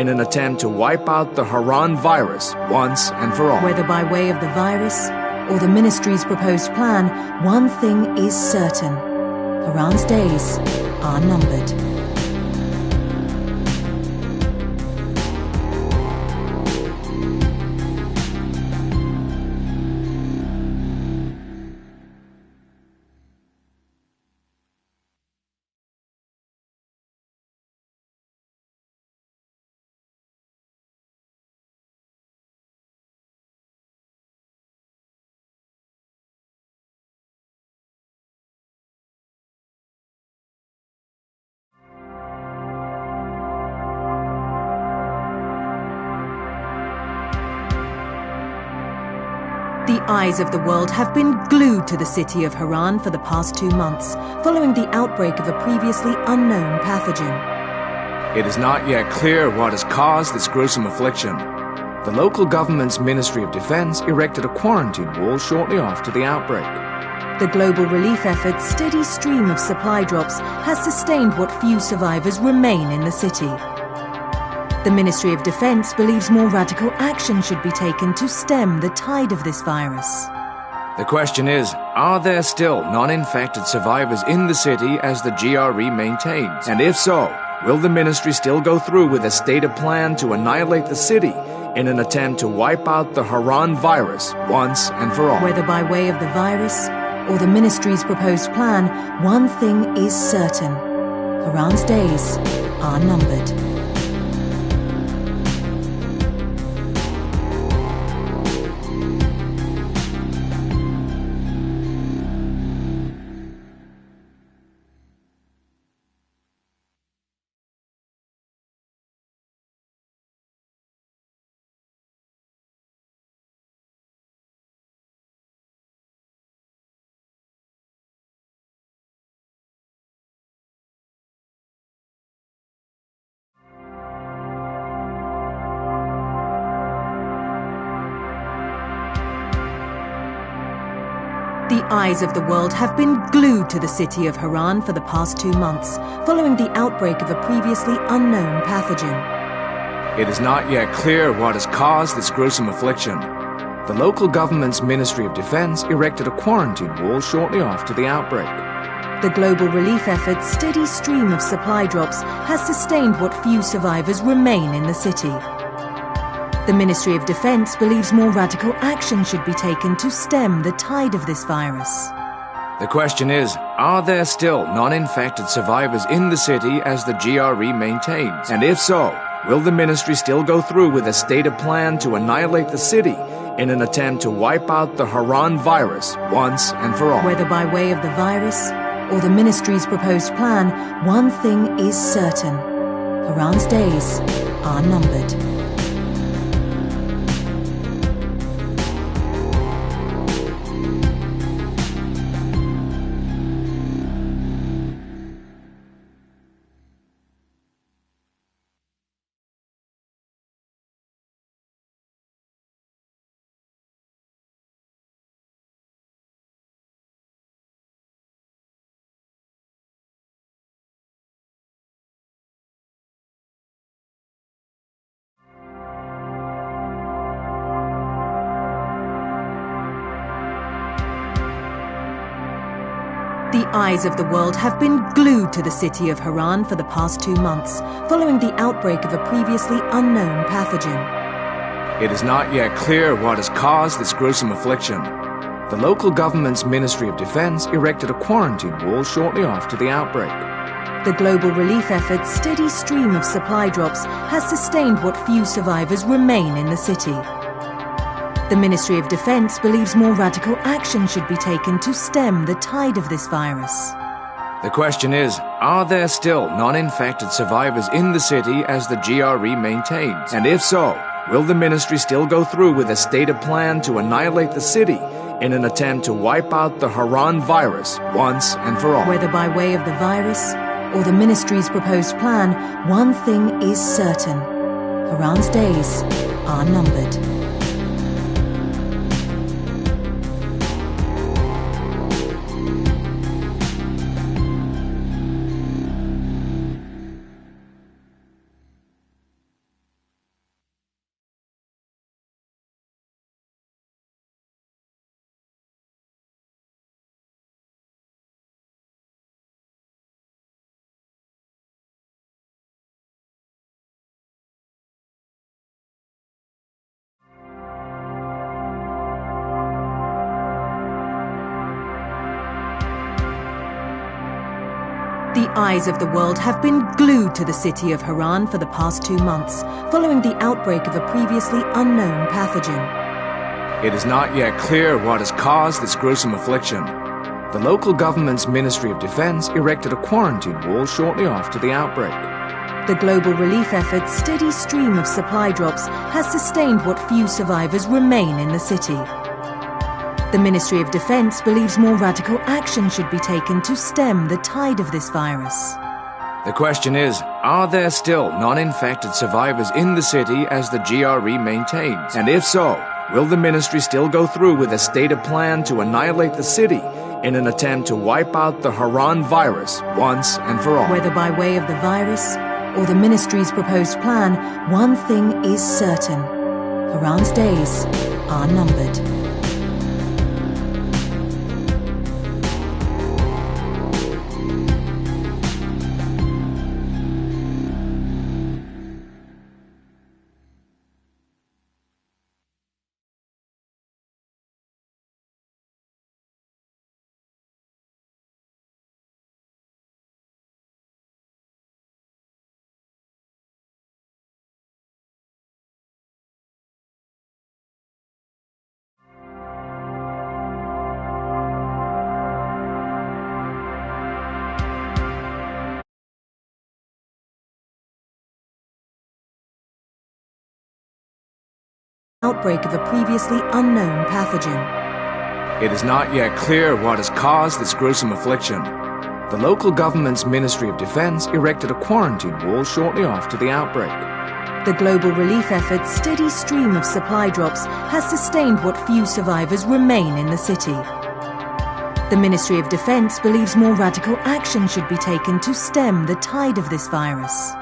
in an attempt to wipe out the Haran virus once and for all. Whether by way of the virus or the ministry's proposed plan, one thing is certain: Haran's days are numbered. The eyes of the world have been glued to the city of Haran for the past 2 months, following the outbreak of a previously unknown pathogen. It is not yet clear what has caused this gruesome affliction. The local government's Ministry of Defense erected a quarantine wall shortly after the outbreak. The global relief effort's steady stream of supply drops has sustained what few survivors remain in the city. The Ministry of Defense believes more radical action should be taken to stem the tide of this virus. The question is, are there still non-infected survivors in the city as the GRE maintains? And if so, will the ministry still go through with a stated plan to annihilate the city in an attempt to wipe out the Haran virus once and for all? Whether by way of the virus or the ministry's proposed plan, one thing is certain: Haran's days are numbered. The eyes of the world have been glued to the city of Haran for the past 2 months, following the outbreak of a previously unknown pathogen. It is not yet clear what has caused this gruesome affliction. The local government's Ministry of Defense erected a quarantine wall shortly after the outbreak. The global relief effort's steady stream of supply drops has sustained what few survivors remain in the city. The Ministry of Defense believes more radical action should be taken to stem the tide of this virus. The question is, are there still non-infected survivors in the city as the GRE maintains? And if so, will the ministry still go through with a stated plan to annihilate the city in an attempt to wipe out the Haran virus once and for all? Whether by way of the virus or the ministry's proposed plan, one thing is certain: Haran's days are numbered. The eyes of the world have been glued to the city of Haran for the past 2 months, following the outbreak of a previously unknown pathogen. It is not yet clear what has caused this gruesome affliction. The local government's Ministry of Defense erected a quarantine wall shortly after the outbreak. The global relief effort's steady stream of supply drops has sustained what few survivors remain in the city. The Ministry of Defense believes more radical action should be taken to stem the tide of this virus. The question is, are there still non-infected survivors in the city as the GRE maintains? And if so, will the ministry still go through with a stated plan to annihilate the city in an attempt to wipe out the Haran virus once and for all? Whether by way of the virus or the ministry's proposed plan, one thing is certain: Haran's days are numbered. The eyes of the world have been glued to the city of Haran for the past 2 months, following the outbreak of a previously unknown pathogen. It is not yet clear what has caused this gruesome affliction. The local government's Ministry of Defense erected a quarantine wall shortly after the outbreak. The global relief effort's steady stream of supply drops has sustained what few survivors remain in the city. The Ministry of Defense believes more radical action should be taken to stem the tide of this virus. The question is, are there still non-infected survivors in the city as the GRE maintains? And if so, will the ministry still go through with a stated plan to annihilate the city in an attempt to wipe out the Haran virus once and for all? Whether by way of the virus or the ministry's proposed plan, one thing is certain: Haran's days are numbered. Outbreak of a previously unknown pathogen. It is not yet clear what has caused this gruesome affliction. The local government's Ministry of Defense erected a quarantine wall shortly after the outbreak. The global relief effort's steady stream of supply drops has sustained what few survivors remain in the city. The Ministry of Defense believes more radical action should be taken to stem the tide of this virus.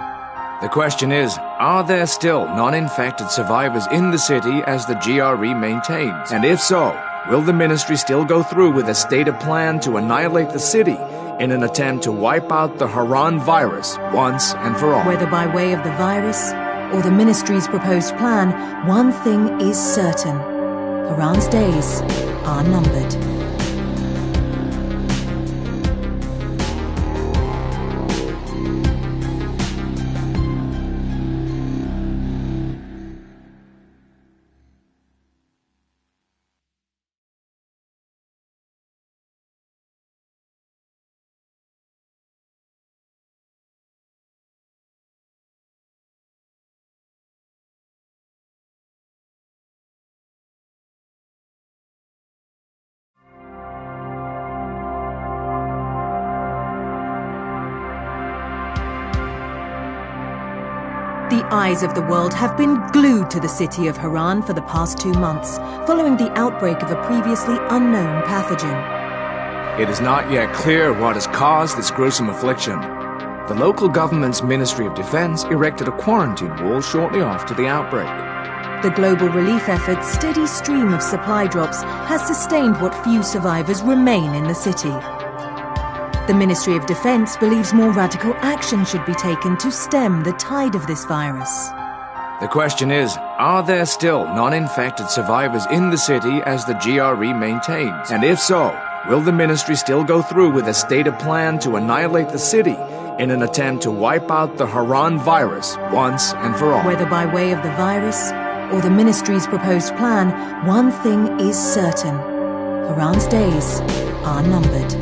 The question is, are there still non-infected survivors in the city as the GRE maintains? And if so, will the ministry still go through with a stated plan to annihilate the city in an attempt to wipe out the Haran virus once and for all? Whether by way of the virus or the ministry's proposed plan, one thing is certain: Haran's days are numbered. The eyes of the world have been glued to the city of Haran for the past 2 months, following the outbreak of a previously unknown pathogen. It is not yet clear what has caused this gruesome affliction. The local government's Ministry of Defense erected a quarantine wall shortly after the outbreak. The global relief effort's steady stream of supply drops has sustained what few survivors remain in the city. The Ministry of Defense believes more radical action should be taken to stem the tide of this virus. The question is, are there still non-infected survivors in the city as the GRE maintains? And if so, will the ministry still go through with a stated plan to annihilate the city in an attempt to wipe out the Haran virus once and for all? Whether by way of the virus or the ministry's proposed plan, one thing is certain: Haran's days are numbered.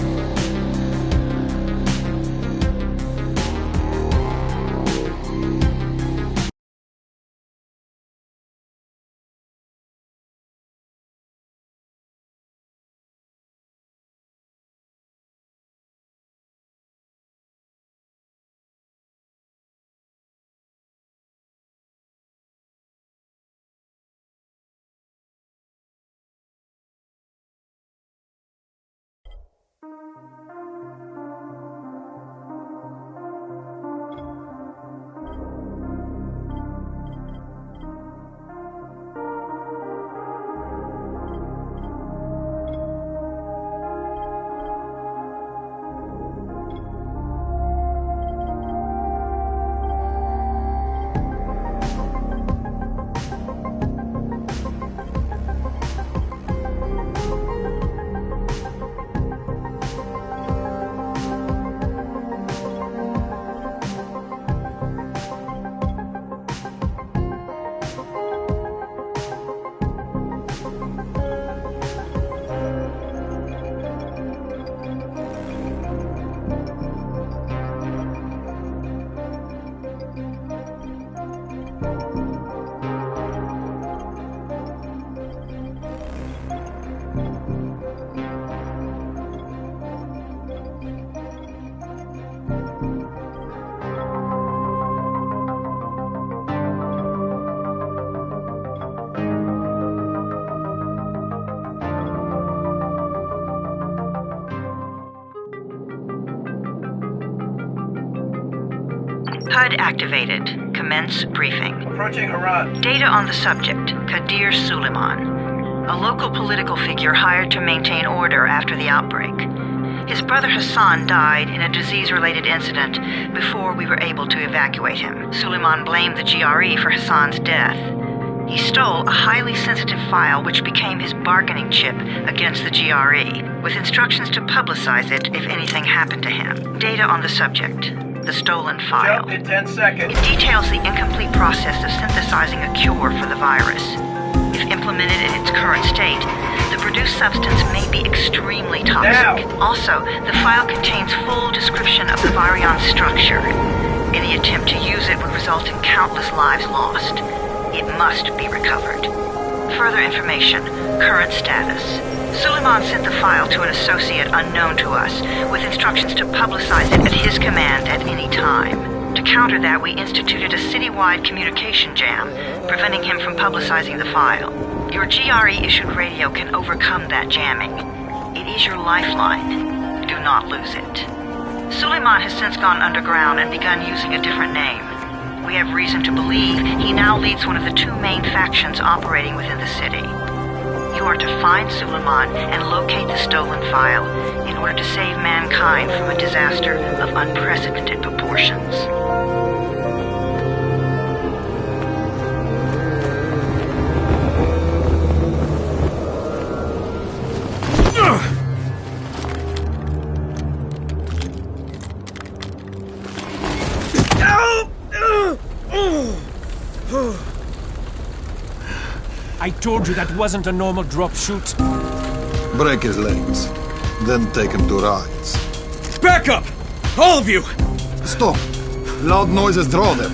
HUD activated. Commence briefing. Approaching Harad. Data on the subject, Kadir Suleiman. A local political figure hired to maintain order after the outbreak. His brother Hassan died in a disease-related incident before we were able to evacuate him. Suleiman blamed the GRE for Hassan's death. He stole a highly sensitive file which became his bargaining chip against the GRE, with instructions to publicize it if anything happened to him. Data on the subject, the stolen file. Jump in 10 seconds. It details the incomplete process of synthesizing a cure for the virus. If implemented in its current state, the produced substance may be extremely toxic. Now. Also, the file contains full description of the virion structure. Any attempt to use it would result in countless lives lost. It must be recovered. Further information, current status. Suleiman sent the file to an associate unknown to us, with instructions to publicize it at his command at any time. To counter that, we instituted a citywide communication jam, preventing him from publicizing the file. Your GRE-issued radio can overcome that jamming. It is your lifeline. Do not lose it. Suleiman has since gone underground and begun using a different name. We have reason to believe he now leads one of the two main factions operating within the city. You are to find Suleiman and locate the stolen file in order to save mankind from a disaster of unprecedented proportions. I told you that wasn't a normal drop shoot. Break his legs, then take him to rides. Back up! All of you! Stop! Loud noises draw them.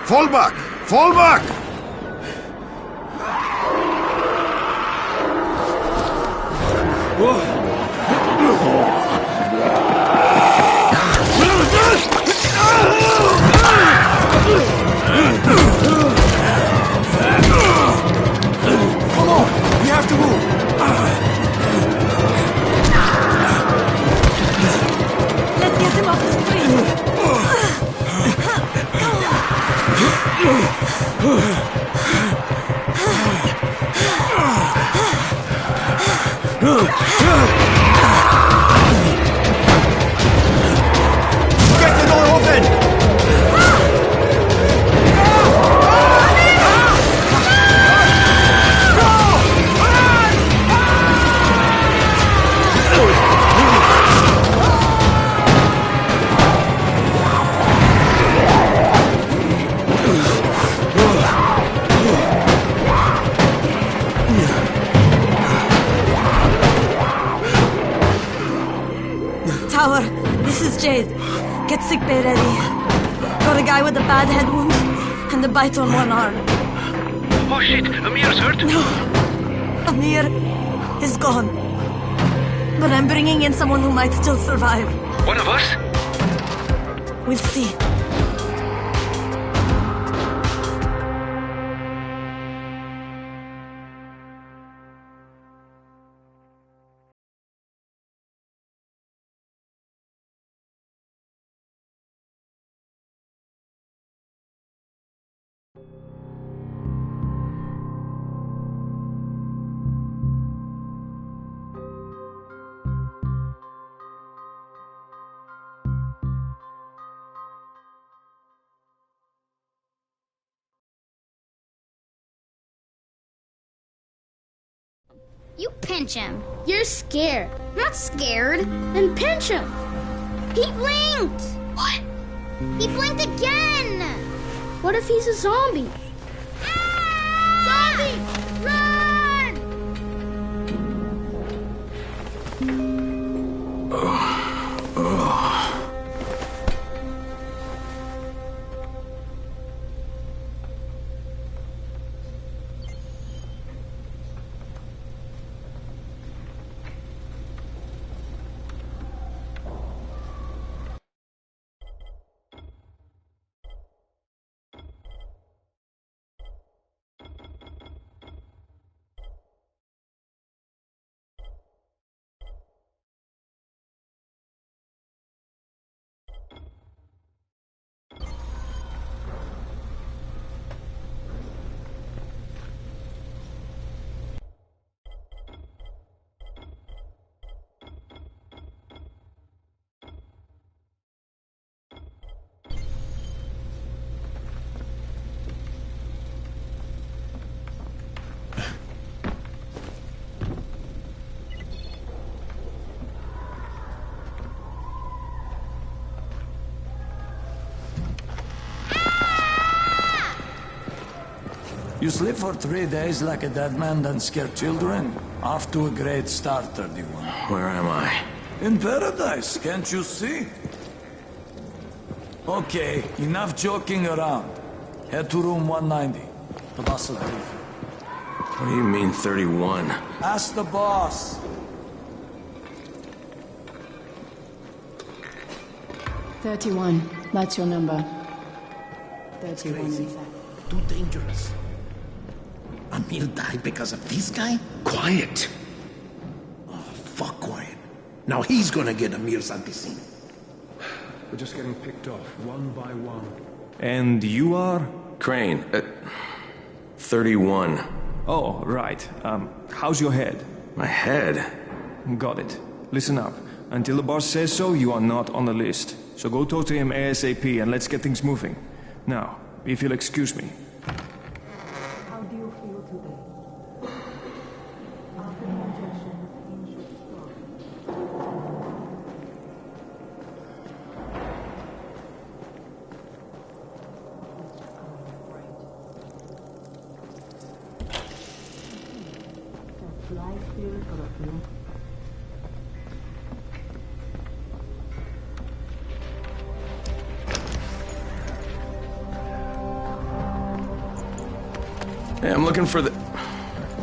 Fall back! Fall back! Come on! We have to move! Let's get him off the Get the door open! Tower, this is Jade. Get sickbay ready. Got a guy with a bad head wound and a bite on one arm. Oh shit, Amir's hurt? Amir is gone. But I'm bringing in someone who might still survive. One of us? We'll see. You pinch him. You're scared. I'm not scared. Then pinch him. He blinked. What? He blinked again. What if he's a zombie? Ah! Zombie! Run! You sleep for 3 days like a dead man, then scare children? Off to a great start, 31. Where am I? In paradise, can't you see? Okay, enough joking around. Head to room 190. The boss will brief you. What do you mean, 31? Ask the boss. "31. That's your number. 31, in fact. Too dangerous. Amir died because of this guy? Quiet. Oh, fuck quiet. Now he's gonna get Amir's anti-scene. We're just getting picked off, one by one. And you are? Crane. 31. Oh, right. How's your head? My head? Got it. Listen up. Until the boss says so, you are not on the list. So go talk to him ASAP and let's get things moving. Now, if you'll excuse me. How do you feel today? After the injection, you should stop. Life spirit or a few? Hey, I'm looking for the...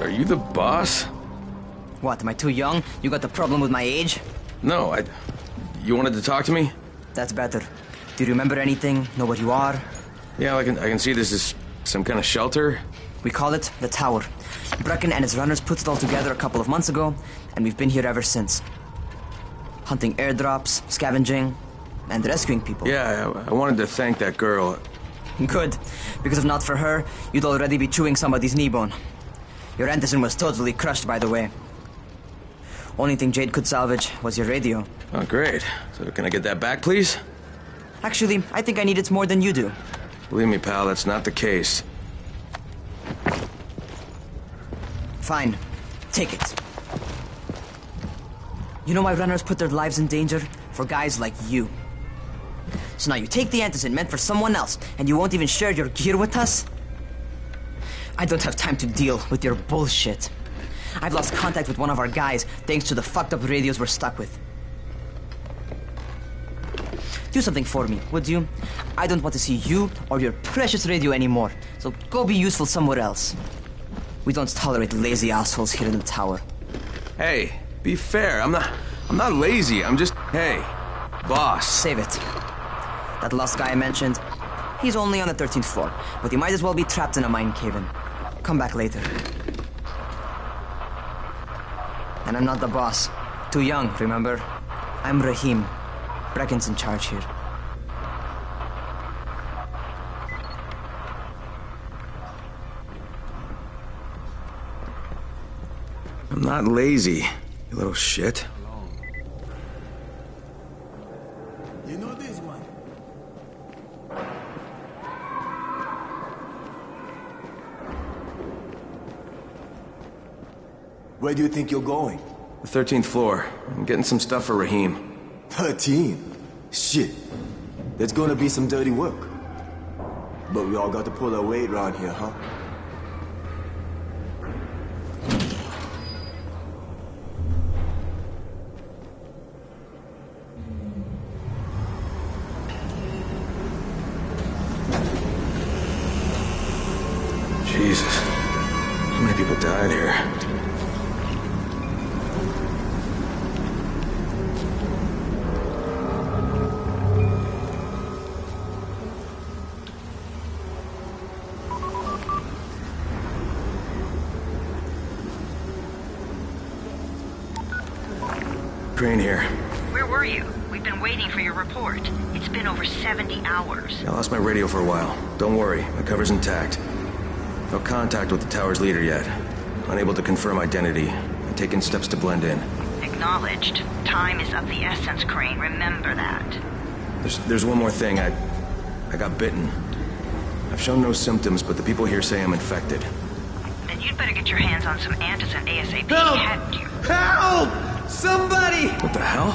Are you the boss? What, am I too young? You got the problem with my age? No, You wanted to talk to me? That's better. Do you remember anything? Know what you are? Yeah, I can see this is some kind of shelter. We call it the Tower. Brecken and his runners put it all together a couple of months ago, and we've been here ever since. Hunting airdrops, scavenging, and rescuing people. Yeah, I wanted to thank that girl. Good, because if not for her, you'd already be chewing somebody's knee bone. Your Antizin was totally crushed, by the way. Only thing Jade could salvage was your radio. Oh, great. So can I get that back, please? Actually, I think I need it more than you do. Believe me, pal, that's not the case. Fine. Take it. You know why runners put their lives in danger? For guys like you. So now you take the Antizin meant for someone else, and you won't even share your gear with us? I don't have time to deal with your bullshit. I've lost contact with one of our guys thanks to the fucked up radios we're stuck with. Do something for me, would you? I don't want to see you or your precious radio anymore, so go be useful somewhere else. We don't tolerate lazy assholes here in the Tower. Hey, be fair. I'm not lazy. I'm just... Hey, boss. Save it. That last guy I mentioned, he's only on the 13th floor, but he might as well be trapped in a mine cave-in. Come back later. And I'm not the boss. Too young, remember? I'm Rahim. Brecken's in charge here. I'm not lazy, you little shit. You know this one? Where do you think you're going? The 13th floor. I'm getting some stuff for Rahim. 13? Shit. There's gonna be some dirty work. But we all got to pull our weight around here, huh? Jesus. So many people died here. Crane here. Where were you? We've been waiting for your report. It's been over 70 hours. I lost my radio for a while. Don't worry, my cover's intact. No contact with the tower's leader yet. Unable to confirm identity. I'm taking steps to blend in. Acknowledged. Time is of the essence, Crane. Remember that. There's one more thing. I got bitten. I've shown no symptoms, but the people here say I'm infected. Then you'd better get your hands on some Antizin ASAP. Help! Help! Somebody! What the hell?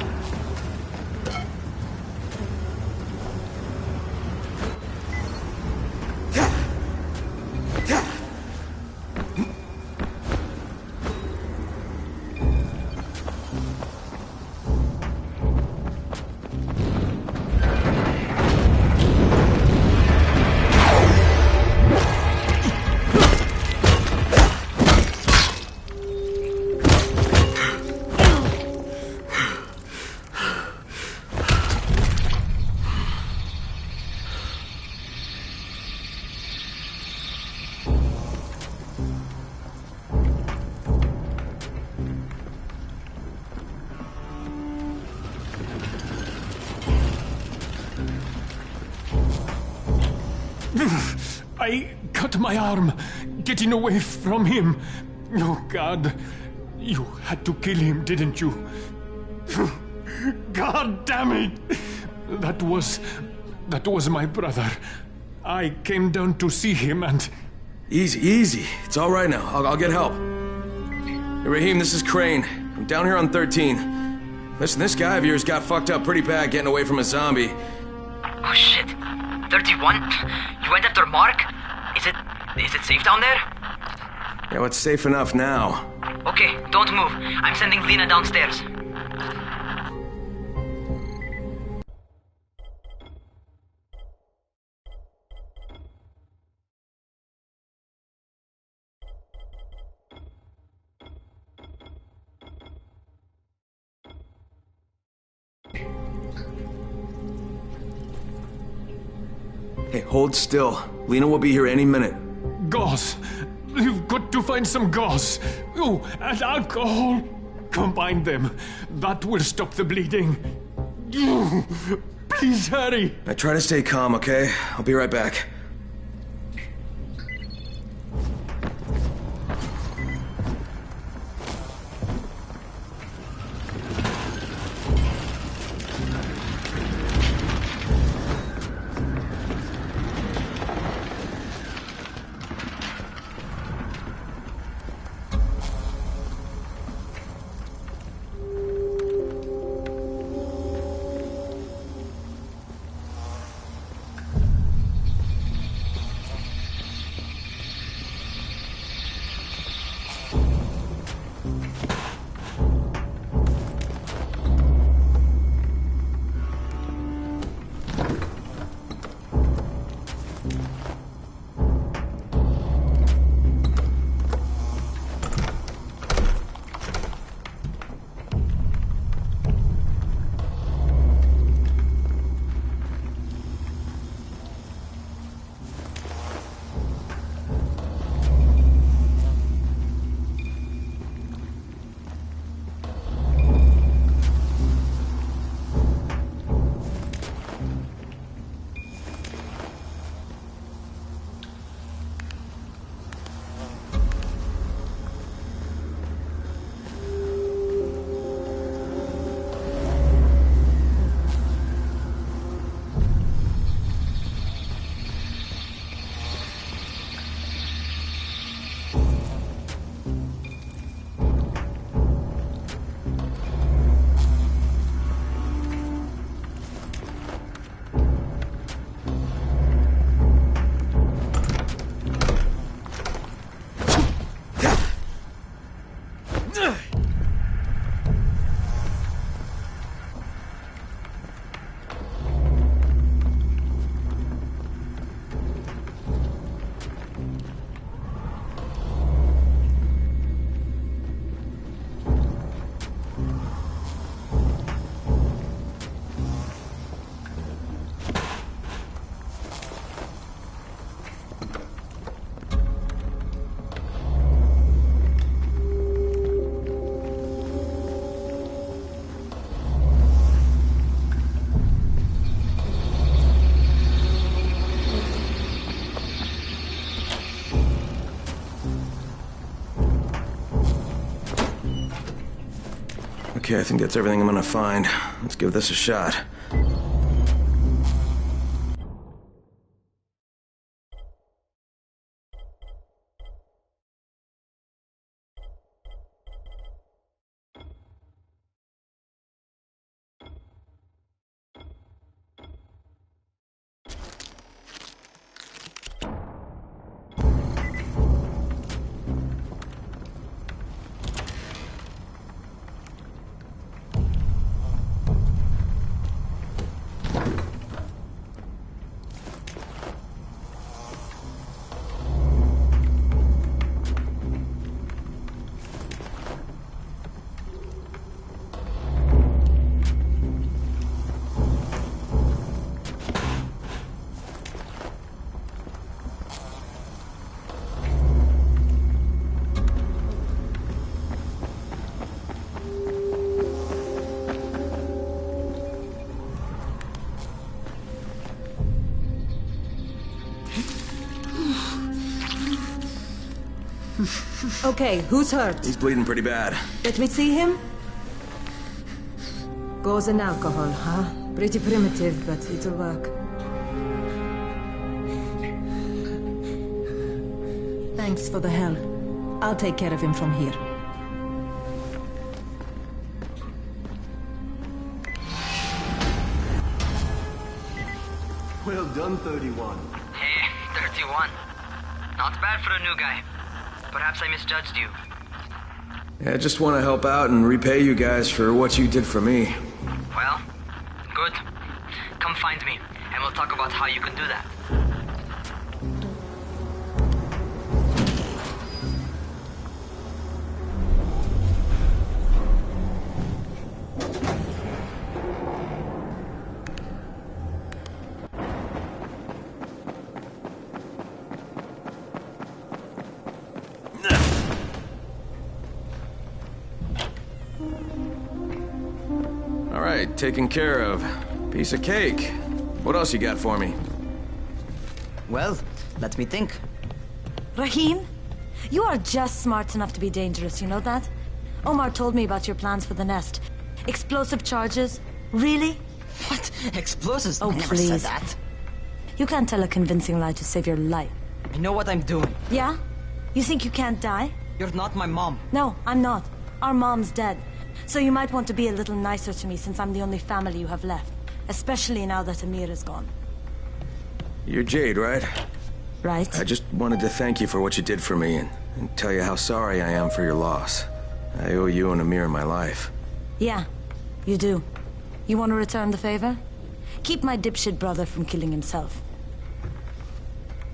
I cut my arm getting away from him. Oh, God. You had to kill him, didn't you? God damn it! That was my brother. I came down to see him and... Easy. It's all right now. I'll get help. Hey, Rahim, this is Crane. I'm down here on 13. Listen, this guy of yours got fucked up pretty bad getting away from a zombie. Oh, shit. 31? You went after Mark? Is it safe down there? Yeah, well, it's safe enough now. Okay, don't move. I'm sending Lena downstairs. Hey, hold still. Lena will be here any minute. Gauze. You've got to find some gauze. Oh, and alcohol. Combine them. That will stop the bleeding. Please hurry. I try to stay calm, okay? I'll be right back. Okay, I think that's everything I'm gonna find. Let's give this a shot. Okay, who's hurt? He's bleeding pretty bad. Let me see him. Gauze and alcohol, huh? Pretty primitive, but it'll work. Thanks for the help. I'll take care of him from here. Well done, 31. Hey, 31. Not bad for a new guy. Perhaps I misjudged you. Yeah, I just want to help out and repay you guys for what you did for me. Well, good. Come find me, and we'll talk about how you can do that. Taken care of. Piece of cake. What else you got for me? Well, let me think. Rahim, you are just smart enough to be dangerous, you know that? Omar told me about your plans for the nest. Explosive charges? Really? What? Explosives? Oh, I never please. said that. You can't tell a convincing lie to save your life. I know what I'm doing. Yeah? You think you can't die? You're not my mom. No, I'm not. Our mom's dead. So you might want to be a little nicer to me since I'm the only family you have left. Especially now that Amir is gone. You're Jade, right? Right. I just wanted to thank you for what you did for me and tell you how sorry I am for your loss. I owe you and Amir my life. Yeah, you do. You want to return the favor? Keep my dipshit brother from killing himself.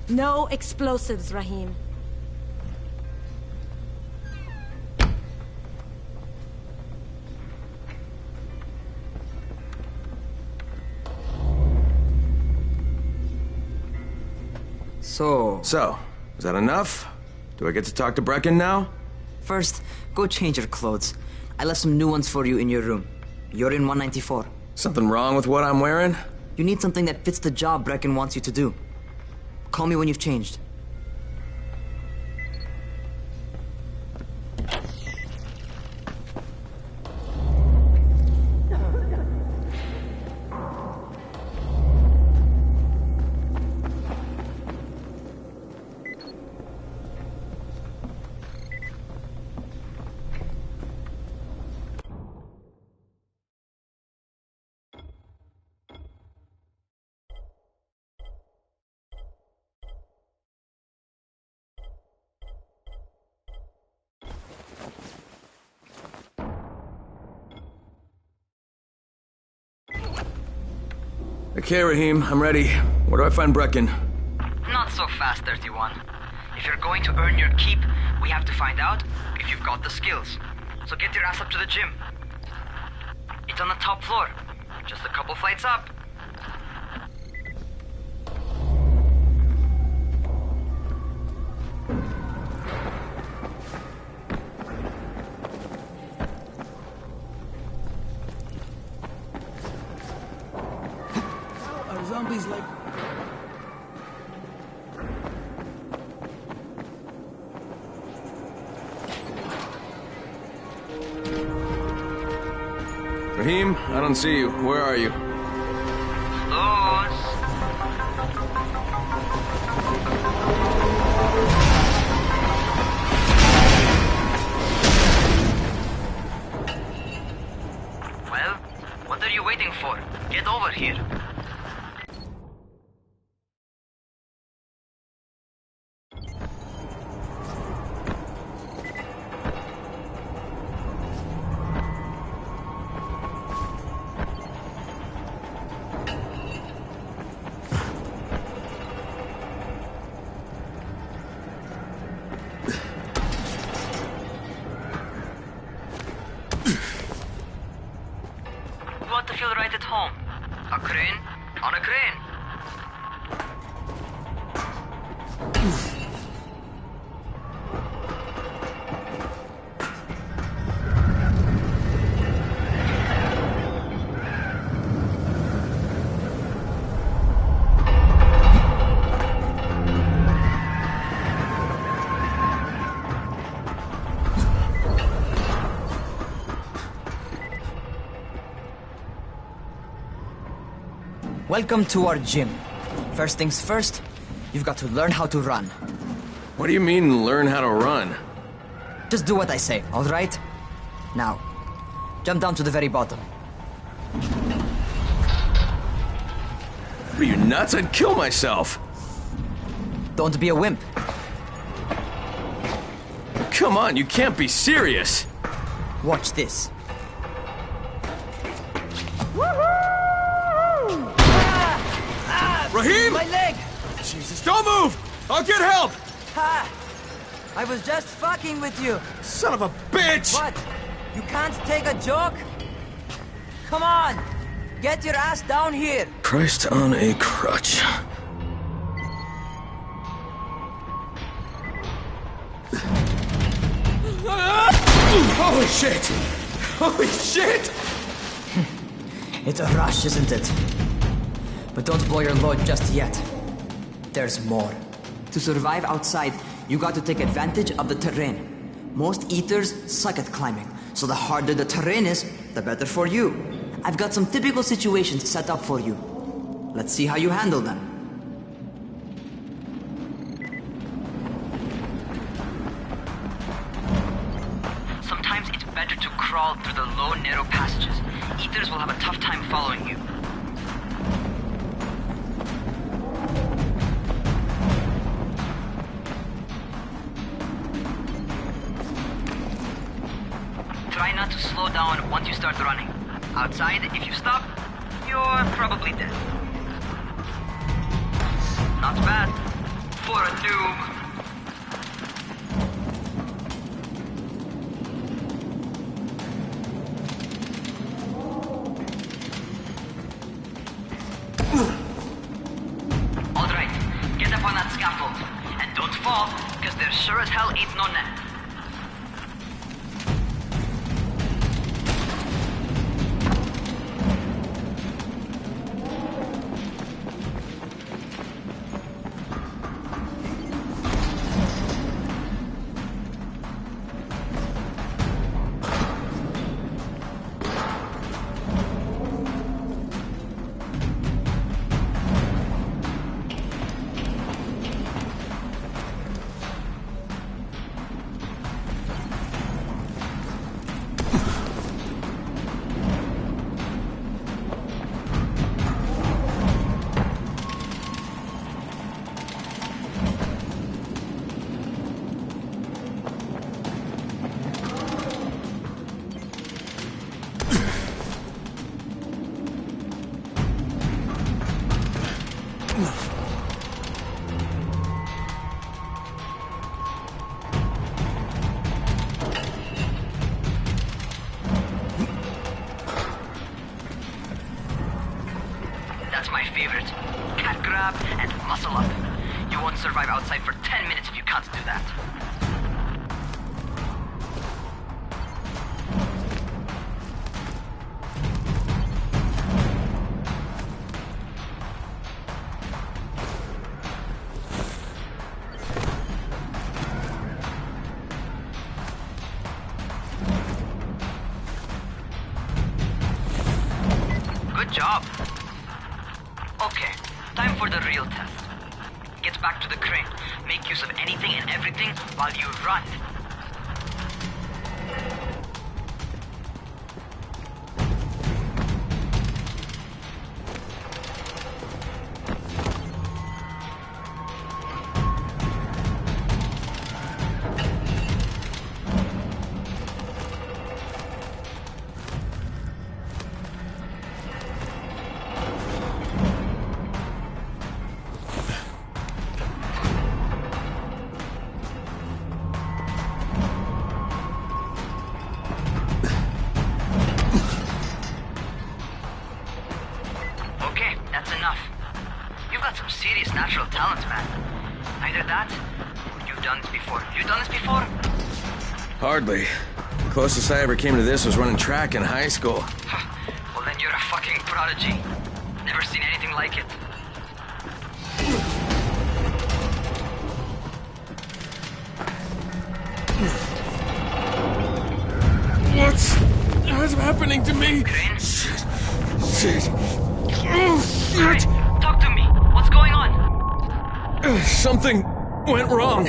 No explosives, Rahim. So, is that enough? Do I get to talk to Brecken now? First, go change your clothes. I left some new ones for you in your room. You're in 194. Something wrong with what I'm wearing? You need something that fits the job Brecken wants you to do. Call me when you've changed. Okay, Rahim, I'm ready. Where do I find Brecken? Not so fast, 31. If you're going to earn your keep, we have to find out if you've got the skills. So get your ass up to the gym. It's on the top floor. Just a couple flights up. Zombies like... Rahim, I don't see you. Where are you? Well, what are you waiting for? Get over here. You want to feel right at home. A crane on a crane. Welcome to our gym. First things first, you've got to learn how to run. What do you mean, learn how to run? Just do what I say, alright? Now, jump down to the very bottom. Are you nuts? I'd kill myself. Don't be a wimp. Come on, you can't be serious. Watch this. Rahim! My leg! Jesus, don't move! I'll get help! Ha! I was just fucking with you. Son of a bitch! What? You can't take a joke? Come on! Get your ass down here! Christ on a crutch. Holy shit! Holy shit! It's a rush, isn't it? But don't blow your load just yet. There's more. To survive outside, you got to take advantage of the terrain. Most eaters suck at climbing, so the harder the terrain is, the better for you. I've got some typical situations set up for you. Let's see how you handle them. Sometimes it's better to crawl through the low, narrow passages. Eaters will have a tough time following you. Try not to slow down once you start running. Outside, if you stop, you're probably dead. Not bad for a noob. Alright, get up on that scaffold. And don't fall, because there sure as hell ain't no net. That's my favorite. Cat grab and muscle up. You won't survive outside for 10 minutes if you can't do that. Good job. Okay, time for the real test. Get back to the crane. Make use of anything and everything while you run. That's enough. You've got some serious natural talent, man. Either that, or you've done this before. You done this before? Hardly. The closest I ever came to this was running track in high school. Well, then you're a fucking prodigy. Never seen anything like it. What's happening to me? Crane? Shit. Shit! Talk to me. What's going on? Something went wrong.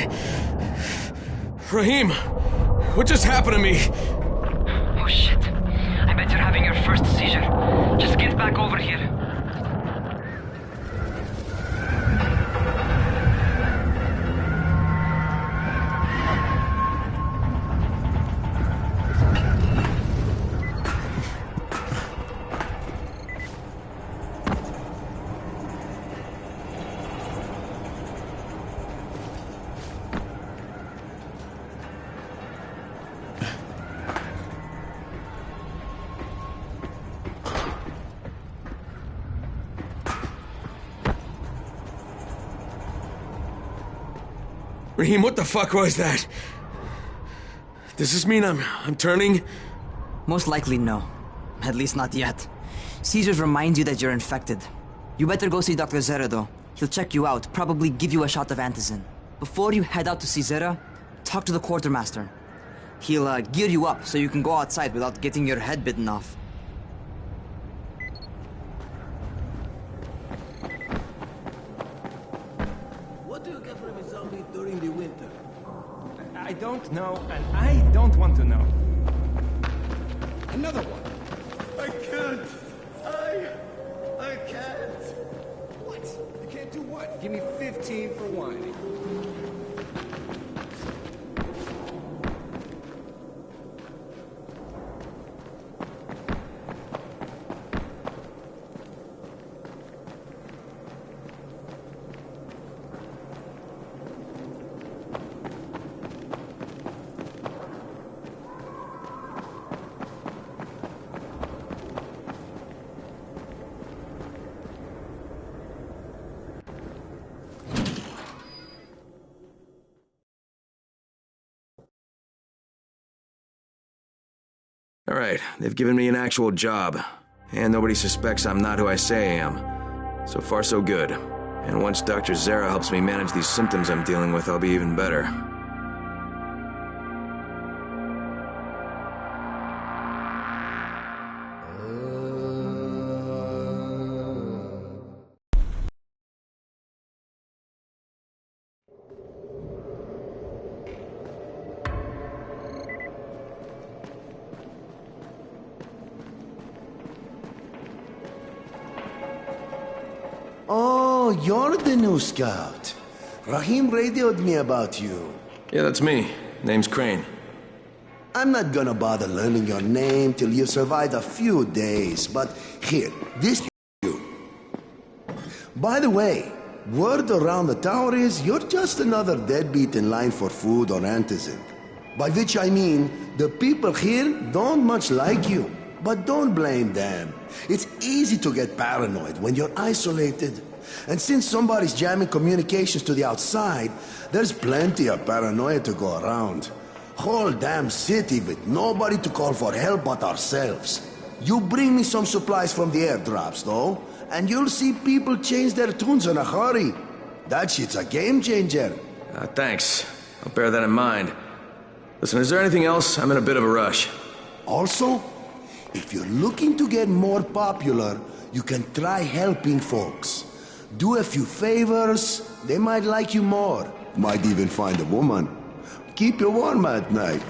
Rahim, what just happened to me? Oh shit. I bet you're having your first seizure. Just get back over here. Rahim, what the fuck was that? Does this mean I'm turning? Most likely no. At least not yet. Seizures remind you that you're infected. You better go see Dr. Zere though. He'll check you out, probably give you a shot of antizin. Before you head out to see Zere, talk to the quartermaster. He'll gear you up so you can go outside without getting your head bitten off. What do you get from a zombie during the winter? I don't know, and I don't want to know. Another one. I can't. I can't. What? You can't do what? Give me 15 for whining. All right, they've given me an actual job. And nobody suspects I'm not who I say I am. So far, so good. And once Dr. Zere helps me manage these symptoms I'm dealing with, I'll be even better. Oh, you're the new scout. Rahim radioed me about you. Yeah, that's me. Name's Crane. I'm not gonna bother learning your name till you've survived a few days, but here, this you. By the way, word around the tower is you're just another deadbeat in line for food or antizin. By which I mean, the people here don't much like you. But don't blame them. It's easy to get paranoid when you're isolated. And since somebody's jamming communications to the outside, there's plenty of paranoia to go around. Whole damn city with nobody to call for help but ourselves. You bring me some supplies from the airdrops, though, and you'll see people change their tunes in a hurry. That shit's a game changer. Thanks. I'll bear that in mind. Listen, is there anything else? I'm in a bit of a rush. Also, if you're looking to get more popular, you can try helping folks. Do a few favors, they might like you more. Might even find a woman. Keep you warm at night.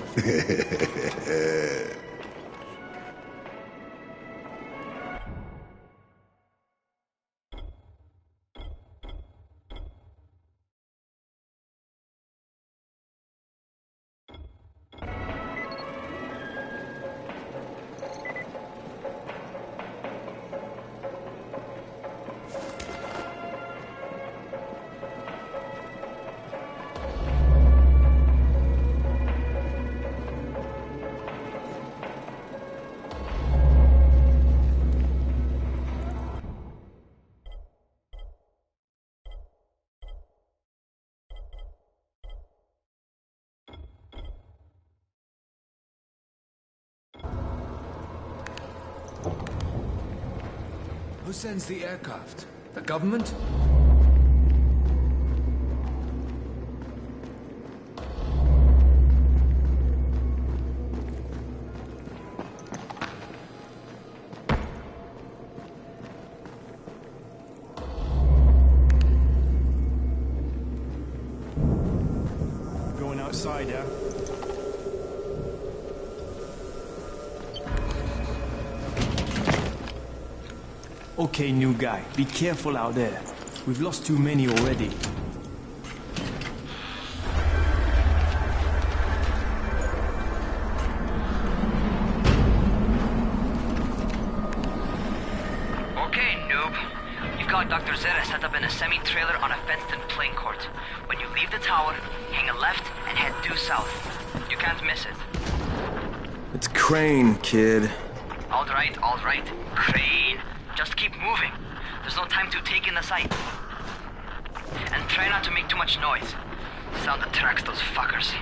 Who sends the aircraft? The government? outsider. Okay, new guy, be careful out there. We've lost too many already. Okay, noob. You've got Dr. Zera set up in a semi-trailer on a fenced-in playing court. When you leave the tower, hang a left and head due south. You can't miss it. It's Crane, kid. All right, Crane. Just keep moving. There's no time to take in the sight. And try not to make too much noise. Sound attracts those fuckers.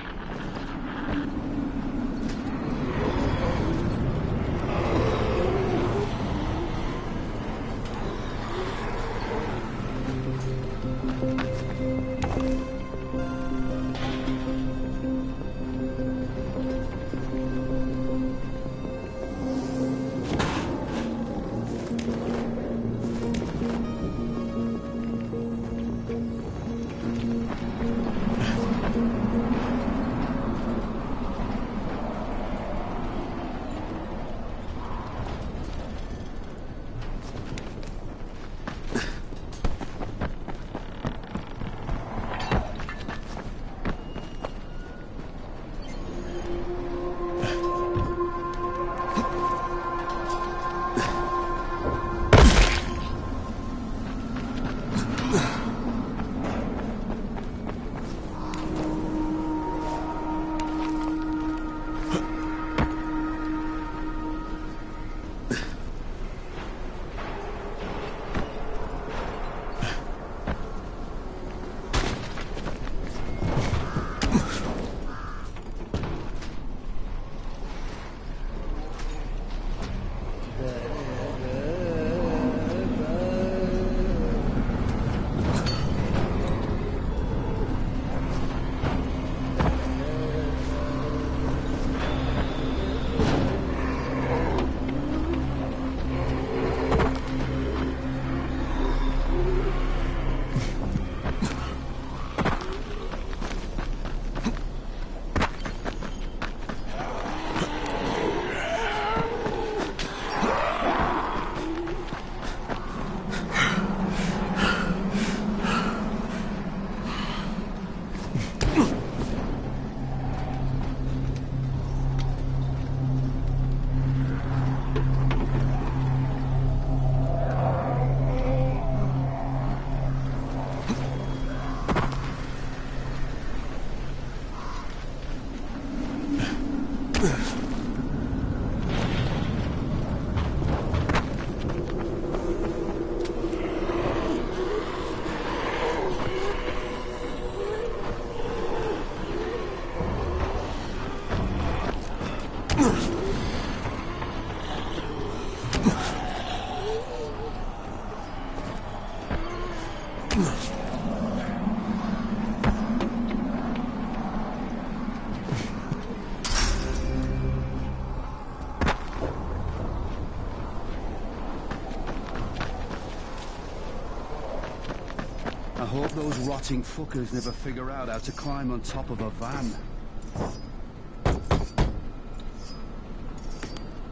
I hope those rotting fuckers never figure out how to climb on top of a van.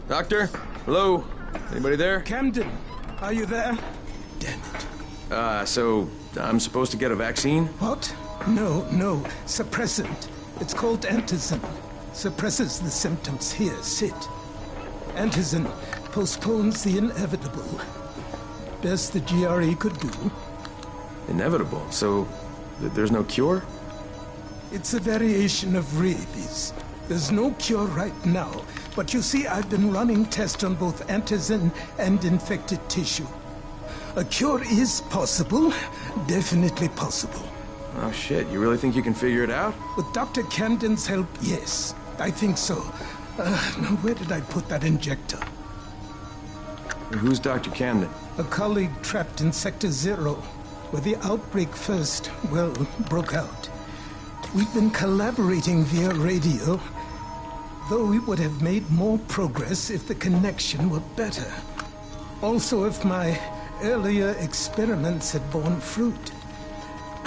Doctor? Hello? Anybody there? Camden, are you there? So I'm supposed to get a vaccine? What? No. Suppressant. It's called Antizin. Suppresses the symptoms. Here, sit. Antizin postpones the inevitable. Best the GRE could do. Inevitable? So there's no cure? It's a variation of rabies. There's no cure right now, but you see, I've been running tests on both Antizin and infected tissue. A cure is possible, definitely possible. Oh shit, you really think you can figure it out? With Dr. Camden's help, yes, I think so. Now where did I put that injector? Who's Dr. Camden? A colleague trapped in Sector 0, where the outbreak first, well, broke out. We've been collaborating via radio, though we would have made more progress if the connection were better. Also, if my earlier experiments had borne fruit.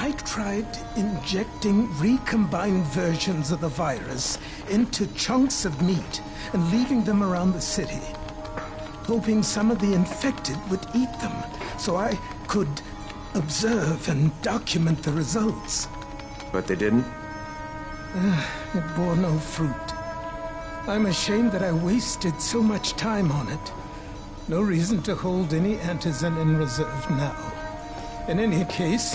I tried injecting recombined versions of the virus into chunks of meat and leaving them around the city, hoping some of the infected would eat them so I could observe and document the results. But they didn't? It bore no fruit. I'm ashamed that I wasted so much time on it. No reason to hold any Antizin in reserve now. In any case,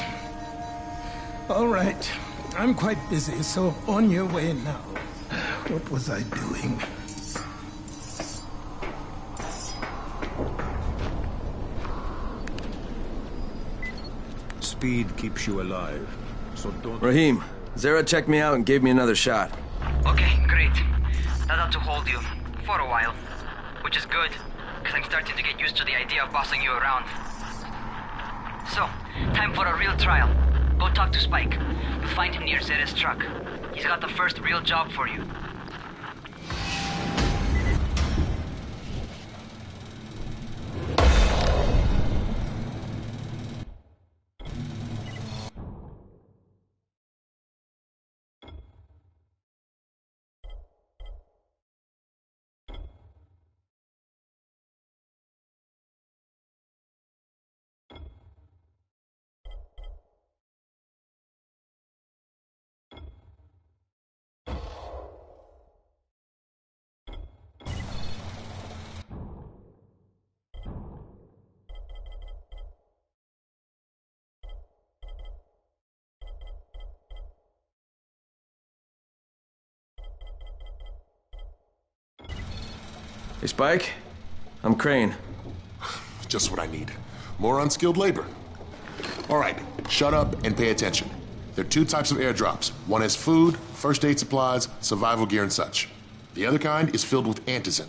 all right. I'm quite busy, so on your way now. What was I doing? Speed keeps you alive, so don't... Rahim, Zere checked me out and gave me another shot. Okay, great. That ought to hold you. For a while. Which is good, because I'm starting to get used to the idea of bossing you around. So, time for a real trial. Go talk to Spike. You'll find him near Zere's truck. He's got the first real job for you. Hey, Spike. I'm Crane. Just what I need. More unskilled labor. All right, shut up and pay attention. There are two types of airdrops. One has food, first aid supplies, survival gear, and such. The other kind is filled with Antizin.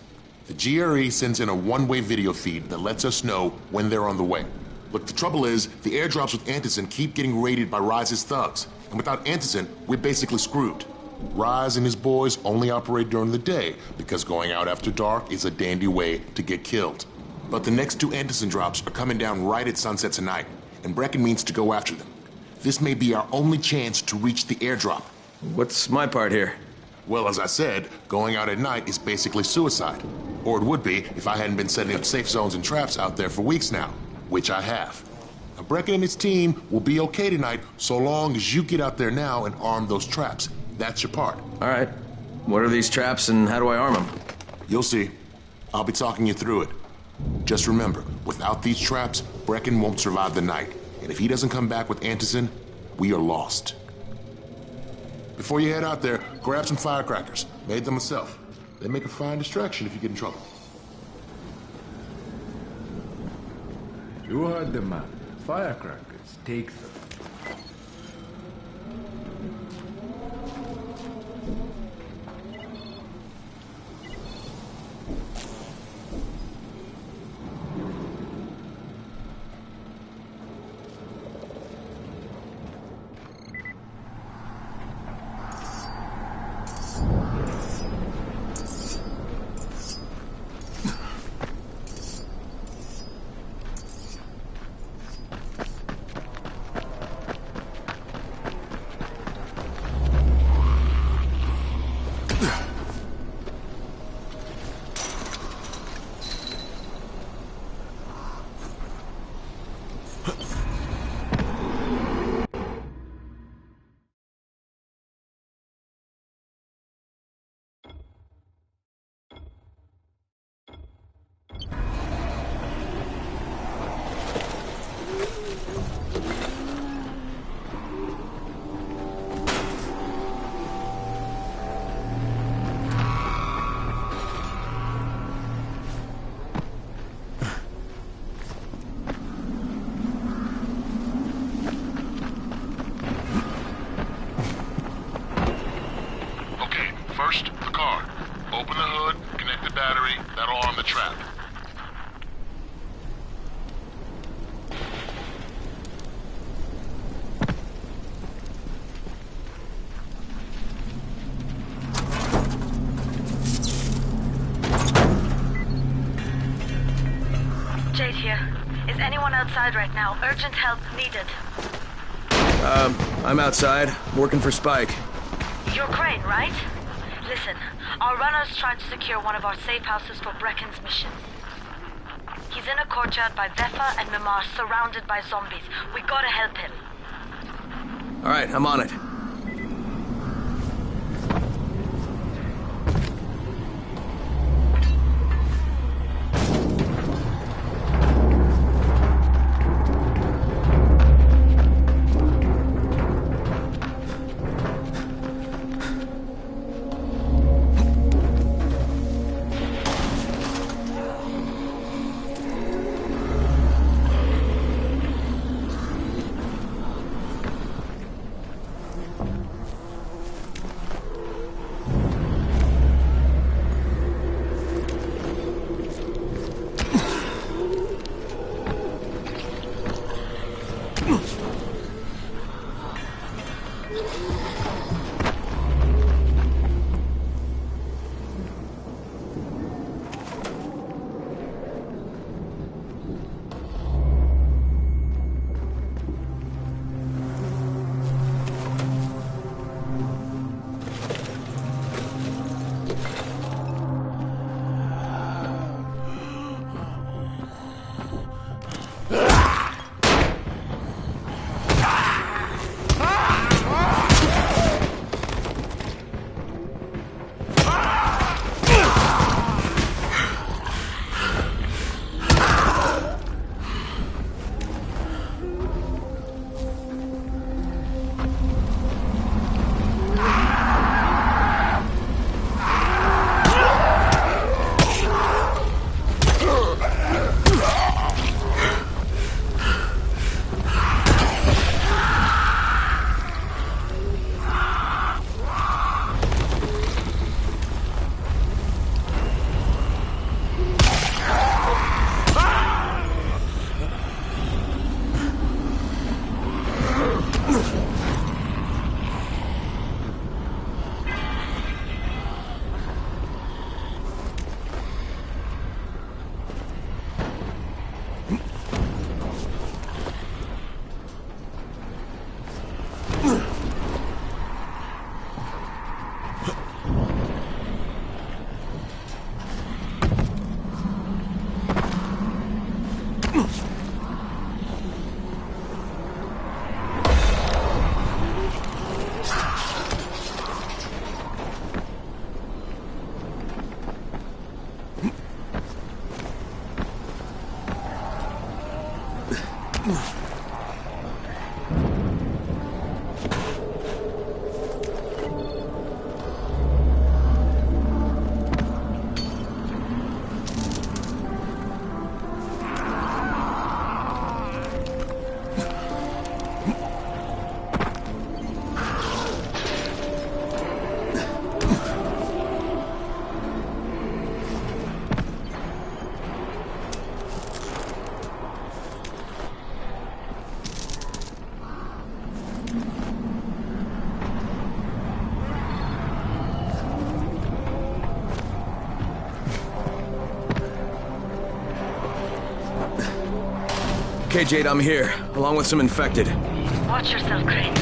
The GRE sends in a one-way video feed that lets us know when they're on the way. Look, the trouble is, the airdrops with Antizin keep getting raided by Rise's thugs. And without Antizin, we're basically screwed. Rise and his boys only operate during the day because going out after dark is a dandy way to get killed. But the next two Antizin drops are coming down right at sunset tonight, and Brecken means to go after them. This may be our only chance to reach the airdrop. What's my part here? Well, as I said, going out at night is basically suicide. Or it would be if I hadn't been setting up safe zones and traps out there for weeks now, which I have. Now, Brecken and his team will be okay tonight so long as you get out there now and arm those traps. That's your part. All right. What are these traps and how do I arm them? You'll see. I'll be talking you through it. Just remember, without these traps, Brecken won't survive the night. And if he doesn't come back with Antizin, we are lost. Before you head out there, grab some firecrackers. Made them myself. They make a fine distraction if you get in trouble. You heard the man. Firecrackers. Take them. First, the car. Open the hood, connect the battery, that'll arm the trap. Jade here. Is anyone outside right now? Urgent help needed. I'm outside, working for Spike. You're Crane, right? Listen, our runner's trying to secure one of our safe houses for Brecken's mission. He's in a courtyard by Vefa and Mimar, surrounded by zombies. We gotta help him. Alright, I'm on it. Okay, Jade, I'm here, along with some infected. Watch yourself, Crane.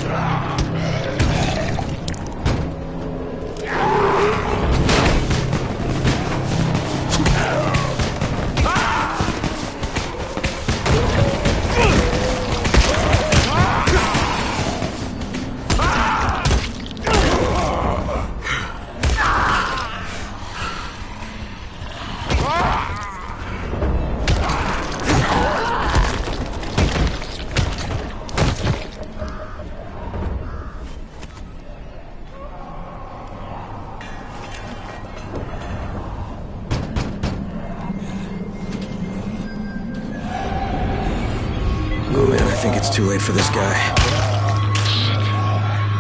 Oh man, I think it's too late for this guy.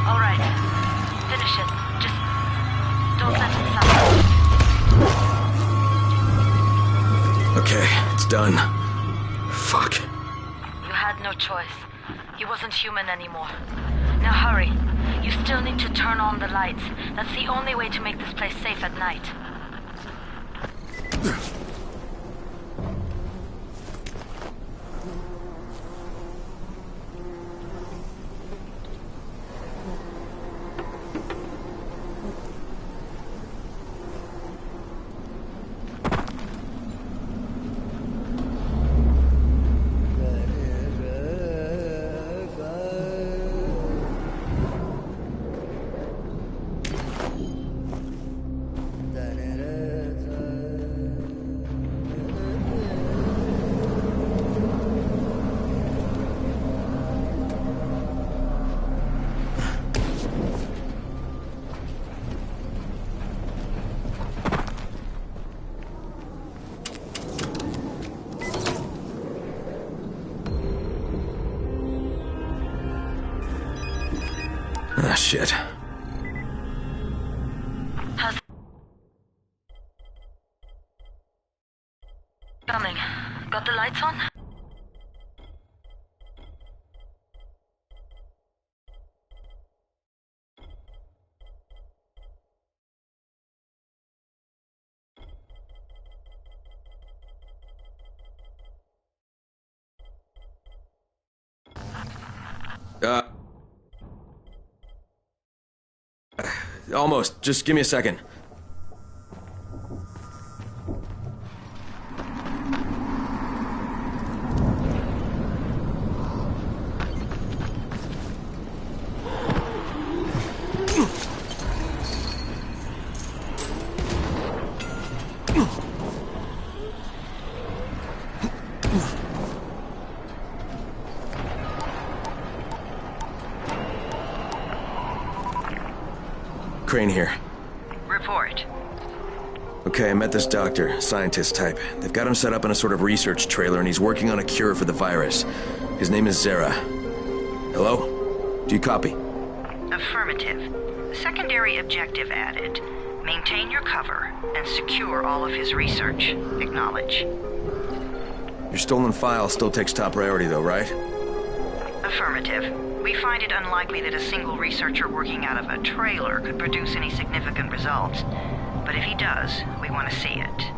All right. Finish it. Just don't let him stop. Okay, it's done. Fuck. You had no choice. He wasn't human anymore. Now hurry. You still need to turn on the lights. That's the only way to make this place safe at night. Shit. How's coming? Got the lights on? Almost. Just give me a second. Crane here. Report. Okay, I met this doctor, scientist type. They've got him set up in a sort of research trailer, and he's working on a cure for the virus. His name is Zere. Hello? Do you copy? Affirmative. Secondary objective added. Maintain your cover and secure all of his research. Acknowledge. Your stolen file still takes top priority, though, right? Affirmative. We find it unlikely that a single researcher working out of a trailer could produce any significant results. But if he does, we want to see it.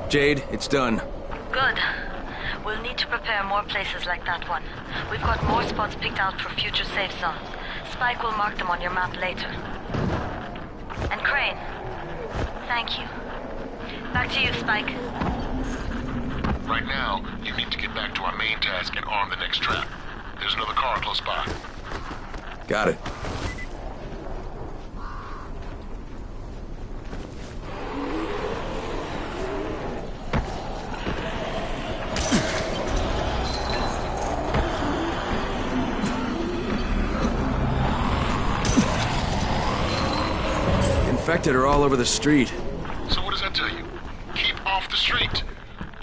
Jade, it's done. Good. We'll need to prepare more places like that one. We've got more spots picked out for future safe zones. Spike will mark them on your map later. And Crane, thank you. Back to you, Spike. Right now, you need to get back to our main task and arm the next trap. There's another car close by. Got it. Infected are all over the street. So what does that tell you? Keep off the street.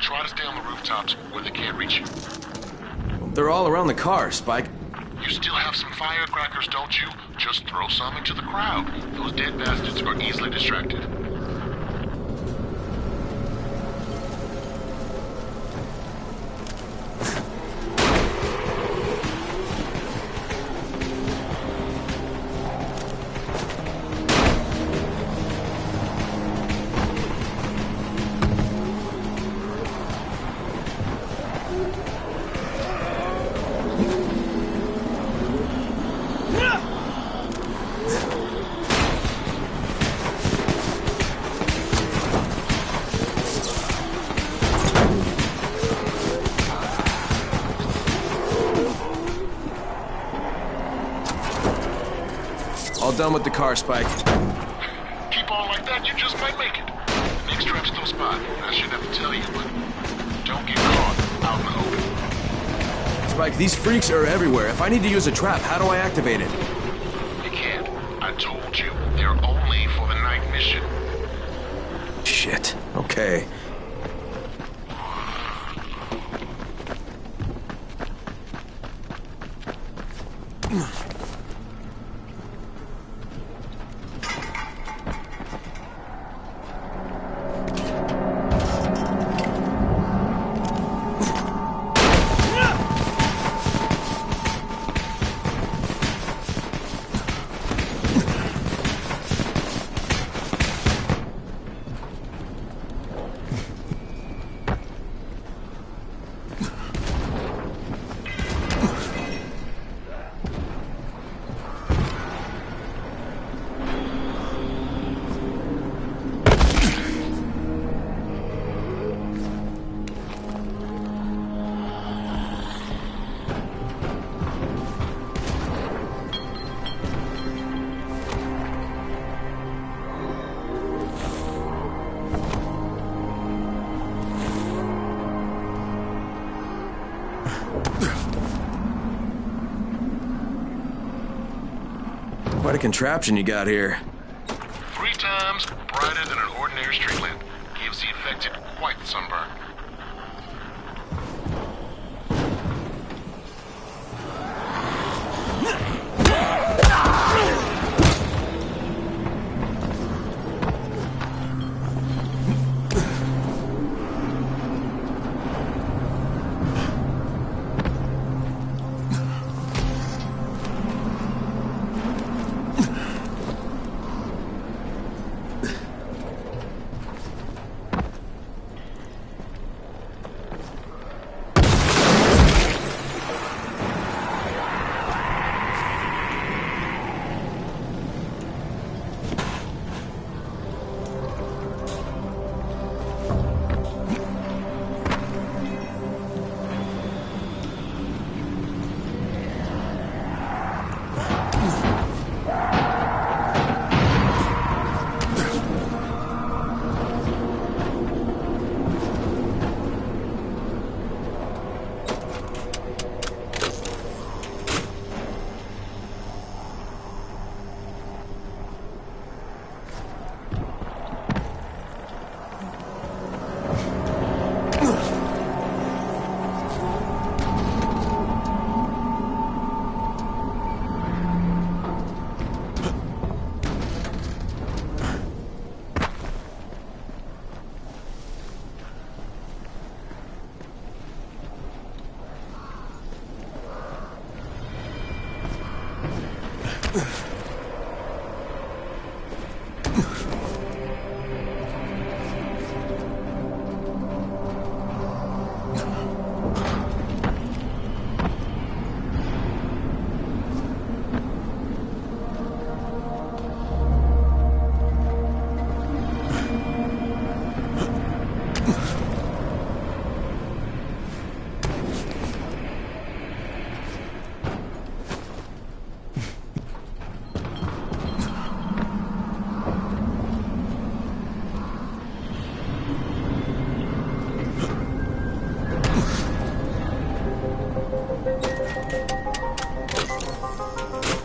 Try to stay on the rooftops where they can't reach you. They're all around the car, Spike. You still have some firecrackers, don't you? Just throw some into the crowd. Those dead bastards are easily distracted. All done with the car, Spike. Keep on like that, you just might make it. The next trap's close by. I shouldn't have to tell you, but don't get caught out in the open. Spike, these freaks are everywhere. If I need to use a trap, how do I activate it? You can't. I told you, they're only for the night mission. Shit. Okay. Quite a contraption you got here. 3 times brighter than an ordinary street lamp. Gives the infected quite the sunburn.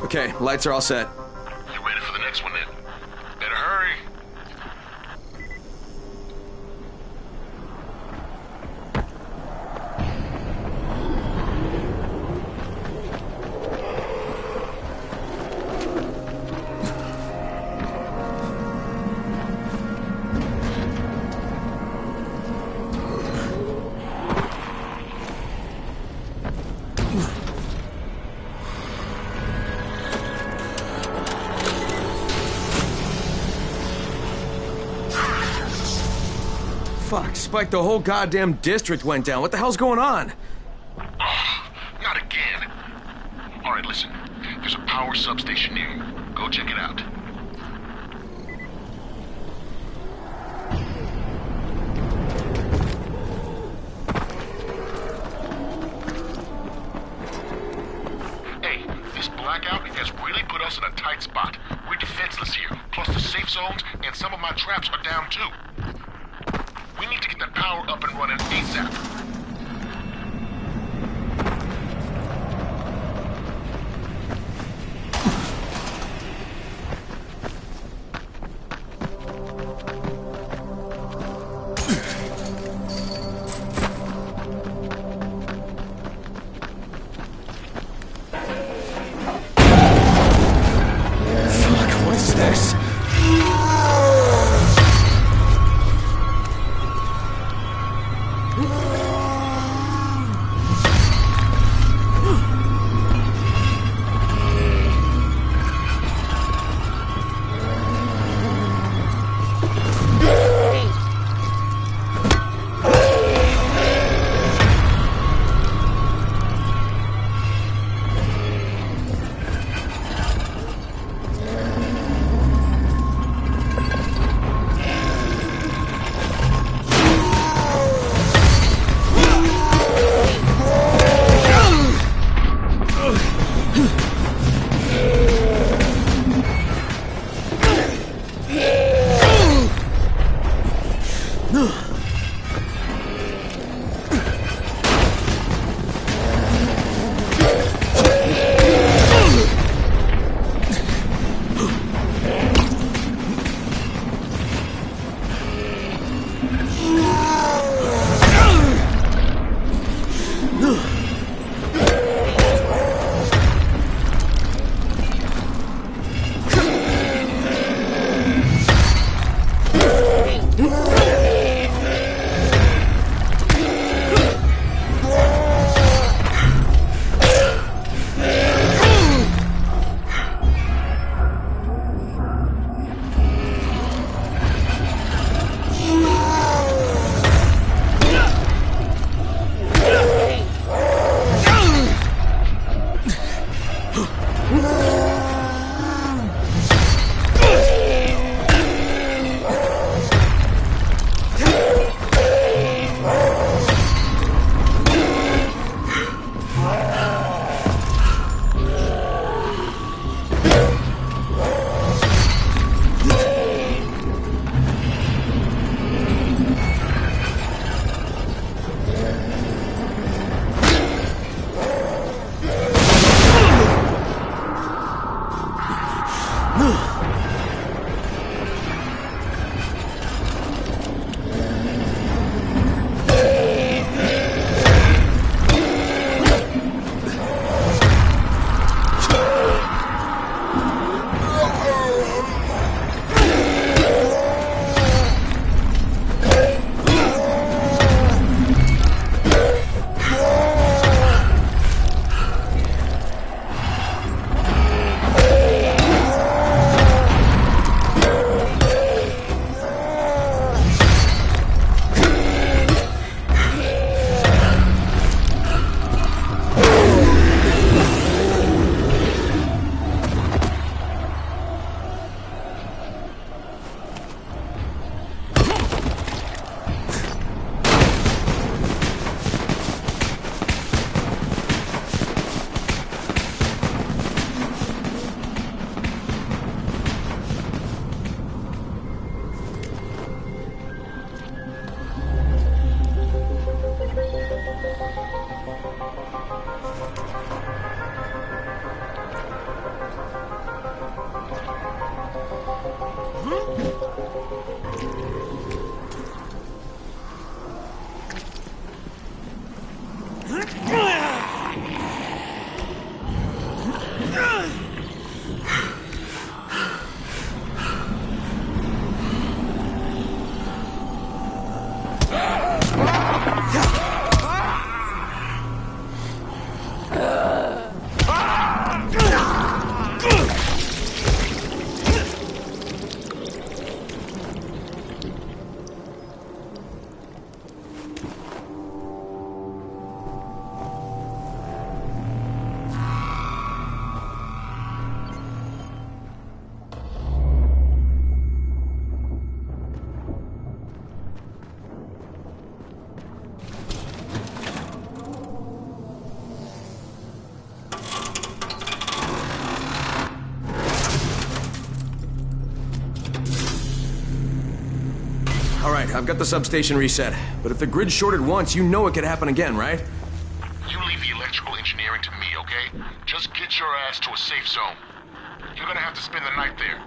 Okay, lights are all set. You ready for the next one then? Better hurry. Fuck, Spike, the whole goddamn district went down. What the hell's going on? Oh, not again. All right, listen. There's a power substation near you. Go check it out. Hey, this blackout has really put us in a tight spot. We're defenseless here. Plus the safe zones and some of my traps are down too. We need to get that power up and running ASAP. Fuck, what is this? I've got the substation reset, but if the grid shorted once, you know it could happen again, right? You leave the electrical engineering to me, okay? Just get your ass to a safe zone. You're gonna have to spend the night there.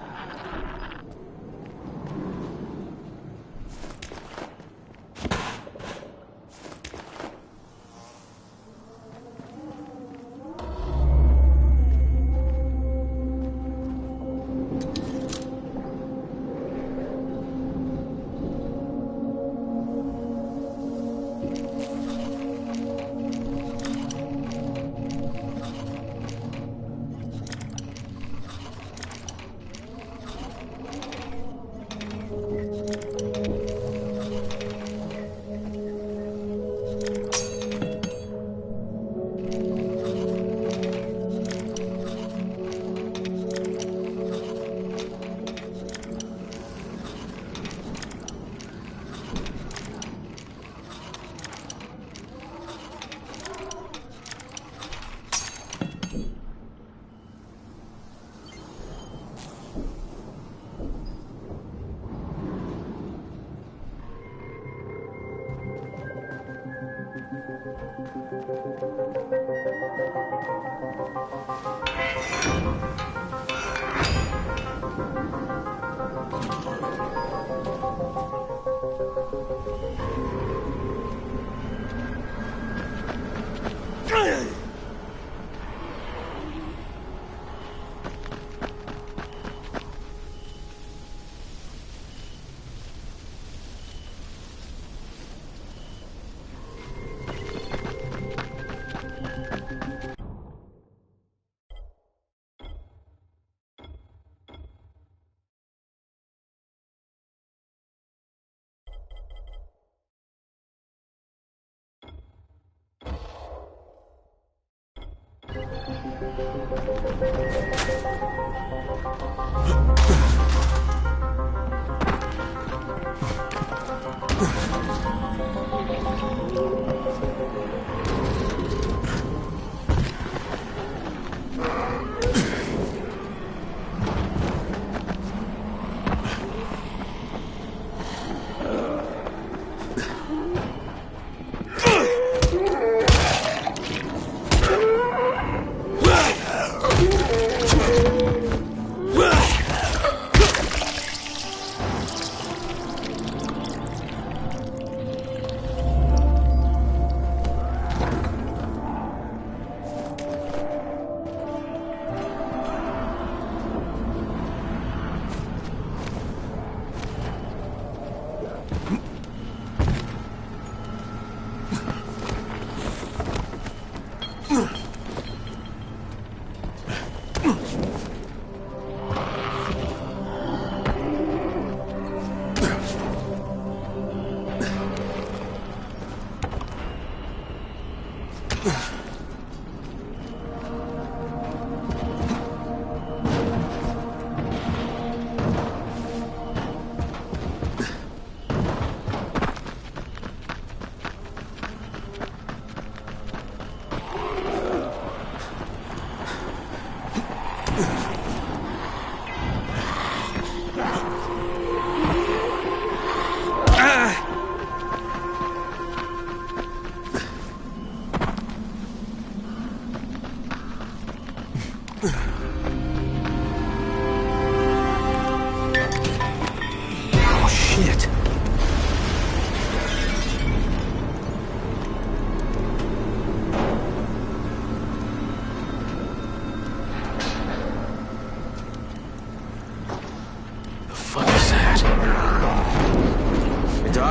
Well,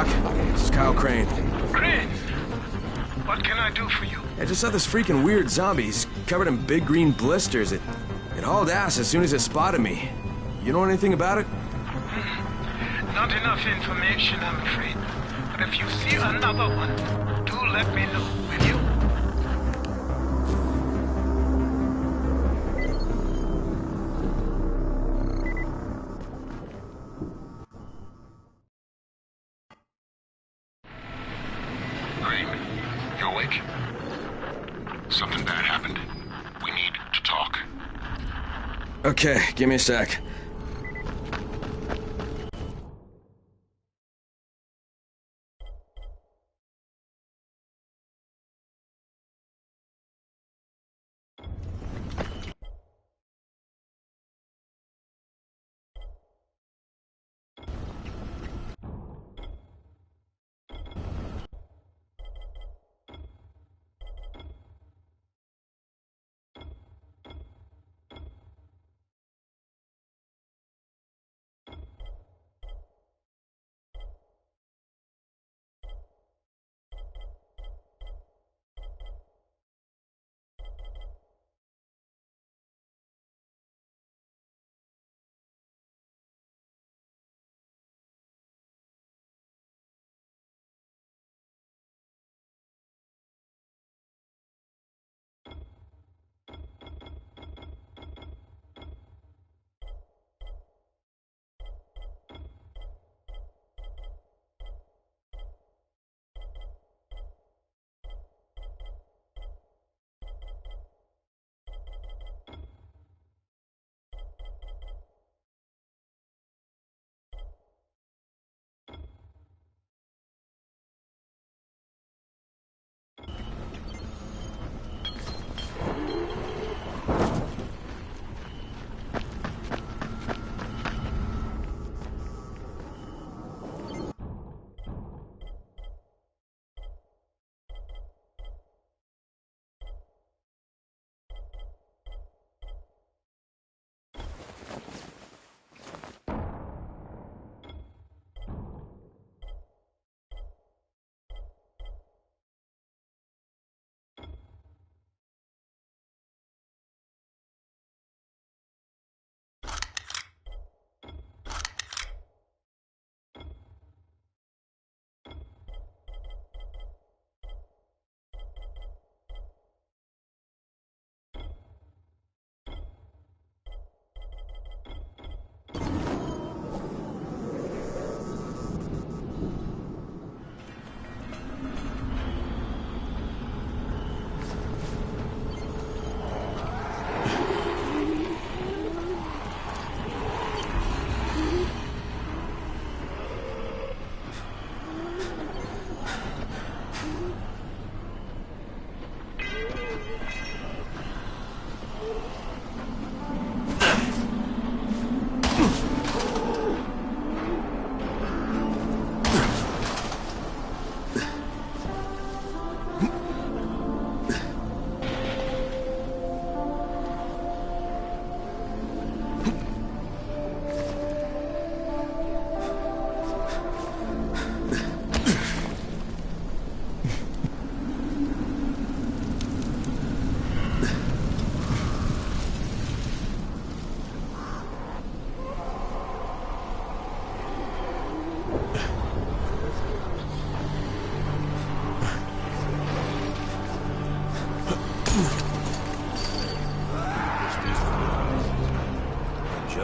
Doc. This is Kyle Crane. Crane! What can I do for you? I just saw this freaking weird zombie. He's covered in big green blisters. It hauled ass as soon as it spotted me. You know anything about it? Not enough information, I'm afraid. But if you see another one, do let me know, will you? Crane, you awake? Something bad happened. We need to talk. Okay, give me a sec.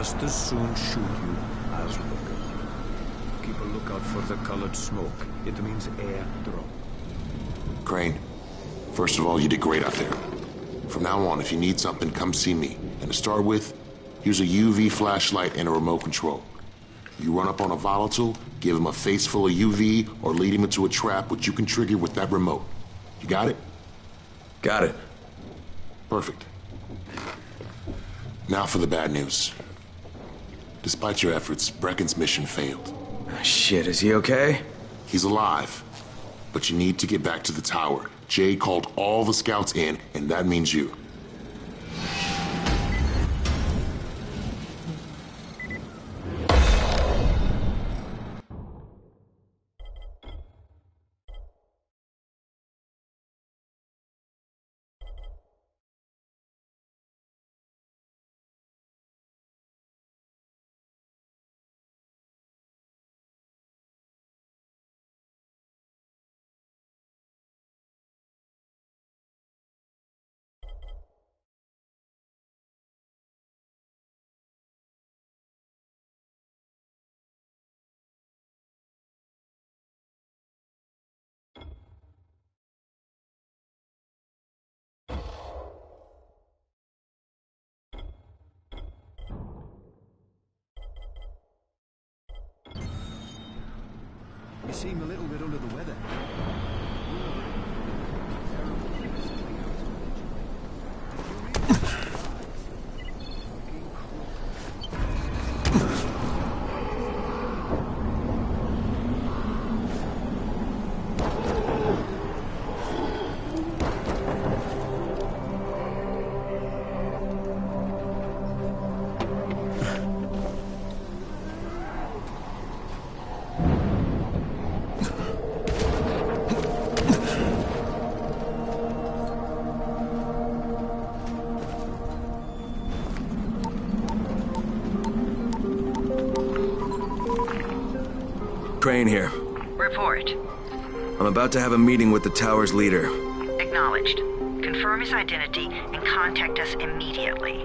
Just as soon shoot you as look at you. Keep a lookout for the colored smoke. It means air drop. Crane, first of all, you did great out there. From now on, if you need something, come see me. And to start with, use a UV flashlight and a remote control. You run up on a volatile, give him a face full of UV, or lead him into a trap which you can trigger with that remote. You got it? Got it. Perfect. Now for the bad news. Despite your efforts, Brecken's mission failed. Shit, is he okay? He's alive. But you need to get back to the tower. Jay called all the scouts in, and that means you. You seem a little bit under the weather. Crane here. Report. I'm about to have a meeting with the tower's leader. Acknowledged. Confirm his identity and contact us immediately.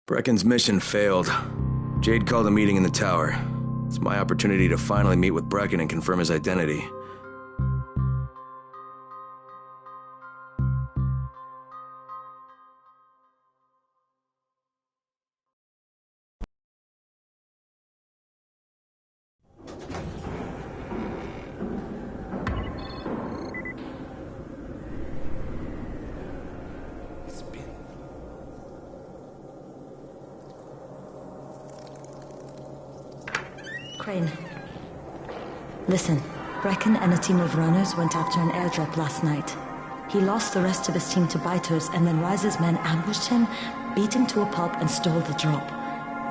Brecken's mission failed. Jade called a meeting in the tower. It's my opportunity to finally meet with Brecken and confirm his identity. Crane. Listen, Brecken and a team of runners went after an airdrop last night. He lost the rest of his team to biters, and then Rise's men ambushed him, beat him to a pulp, and stole the drop.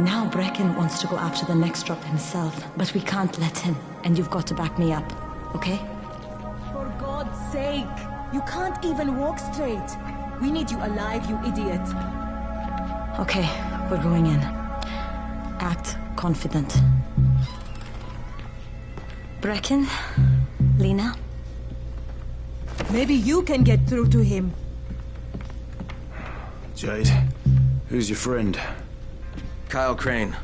Now Brecken wants to go after the next drop himself, but we can't let him, and you've got to back me up, okay? For God's sake! You can't even walk straight! We need you alive, you idiot! Okay, we're going in. Act confident. Brecken? Lena? Maybe you can get through to him. Jade, who's your friend? Kyle Crane.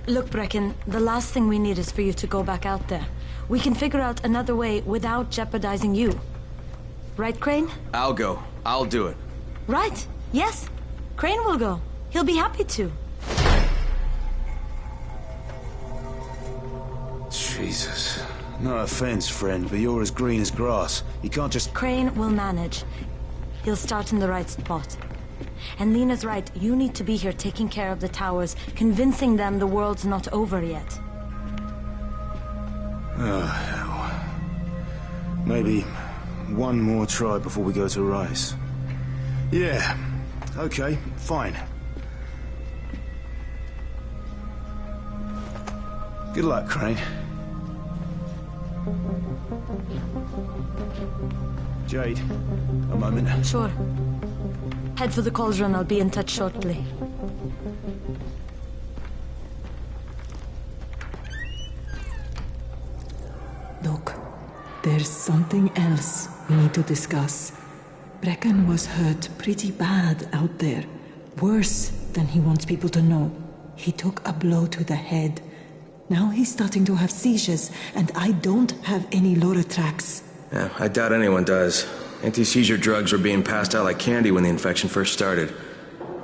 Look, Brecken, the last thing we need is for you to go back out there. We can figure out another way without jeopardizing you. Right, Crane? I'll go. I'll do it. Right. Yes. Crane will go. He'll be happy to. Jesus. No offense, friend, but you're as green as grass. You can't just... Crane will manage. He'll start in the right spot. And Lena's right, you need to be here taking care of the towers, convincing them the world's not over yet. Oh, hell. Maybe one more try before we go to Rise. Yeah, okay, fine. Good luck, Crane. Jade, a moment. Sure. Head for the cauldron. I'll be in touch shortly. Look, there's something else we need to discuss. Brecken was hurt pretty bad out there. Worse than he wants people to know. He took a blow to the head. Now he's starting to have seizures, and I don't have any Loratrax. Yeah, I doubt anyone does. Anti-seizure drugs were being passed out like candy when the infection first started.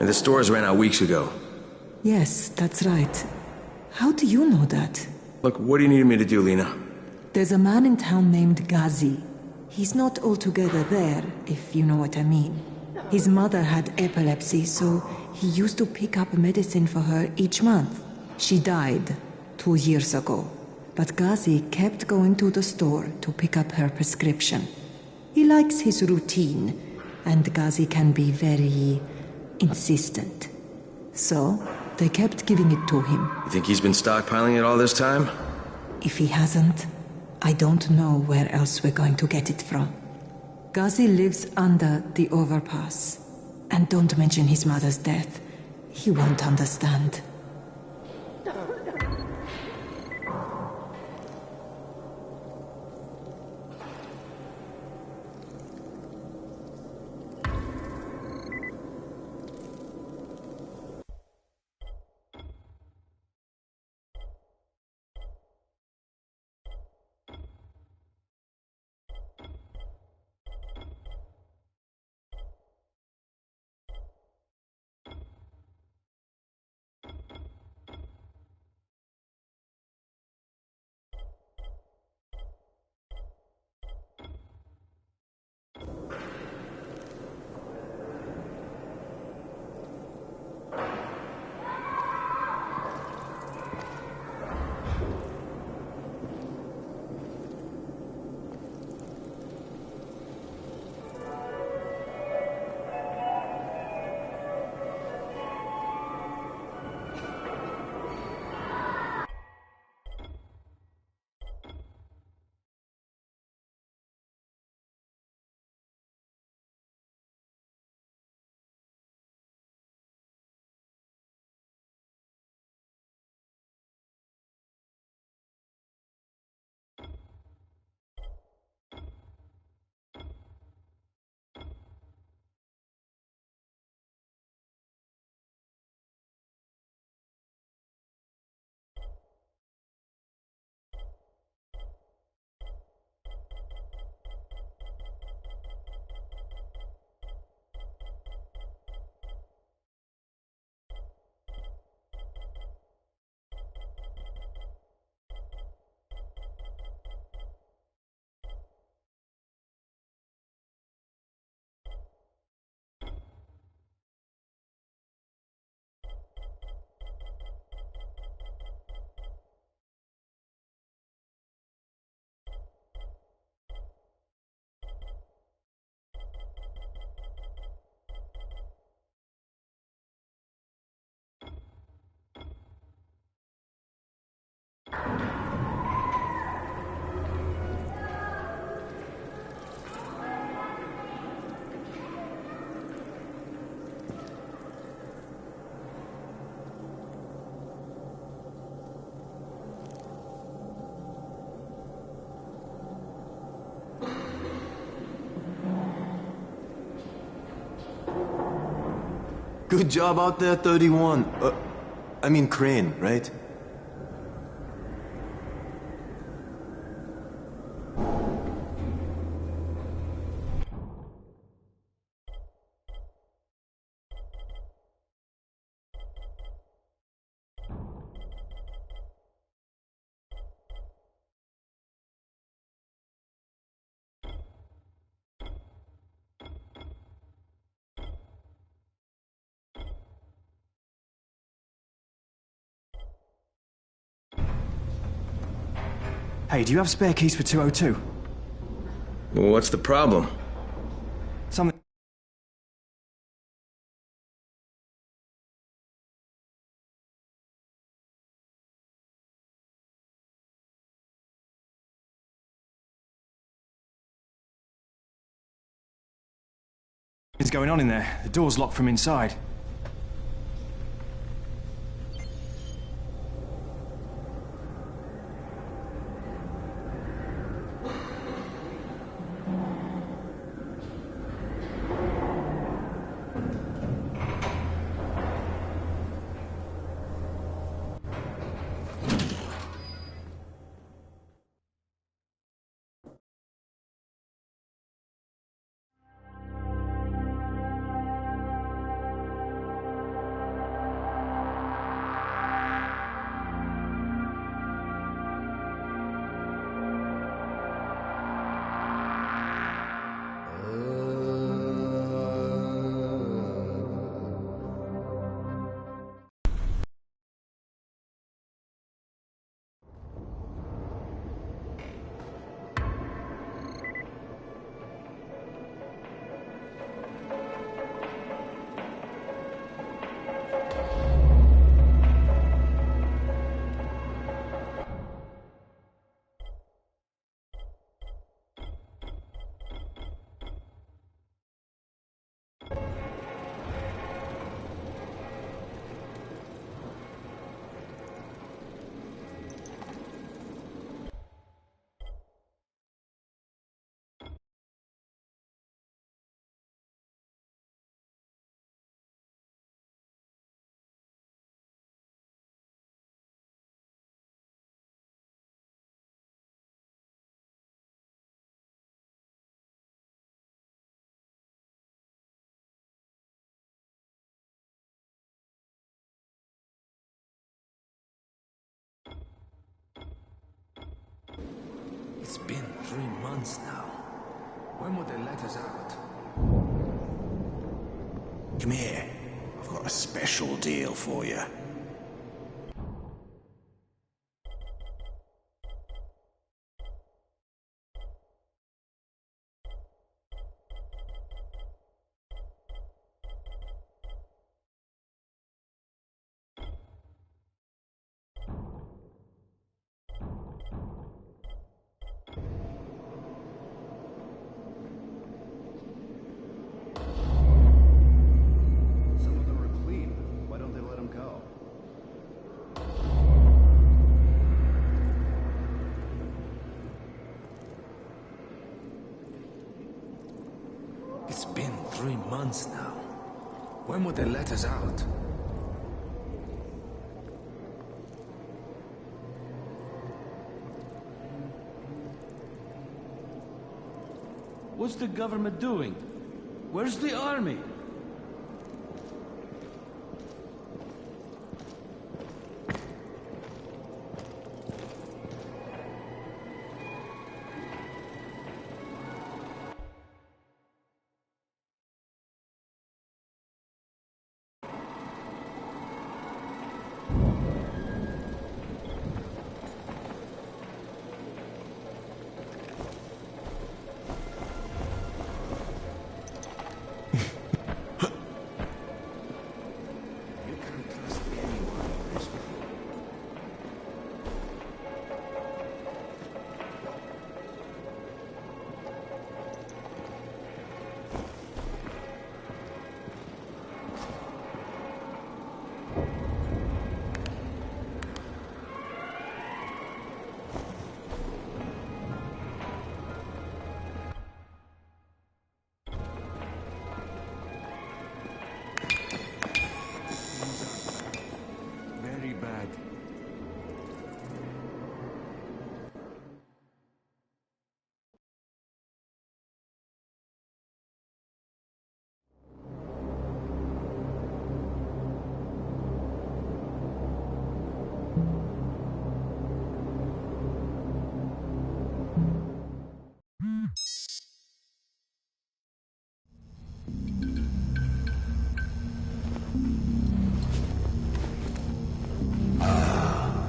And the stores ran out weeks ago. Yes, that's right. How do you know that? Look, what do you need me to do, Lena? There's a man in town named Ghazi. He's not altogether there, if you know what I mean. His mother had epilepsy, so he used to pick up medicine for her each month. She died 2 years ago, but Ghazi kept going to the store to pick up her prescription. He likes his routine, and Ghazi can be very insistent. So, they kept giving it to him. You think he's been stockpiling it all this time? If he hasn't, I don't know where else we're going to get it from. Ghazi lives under the overpass. And don't mention his mother's death. He won't understand. Good job out there, 31. I mean Crane, right? Hey, do you have spare keys for 202? Well, what's the problem? Something... going on in there. The door's locked from inside. It's been 3 months now. When will they let us out? Come here. I've got a special deal for you. It's been 3 months now. When will they let us out? What's the government doing? Where's the army?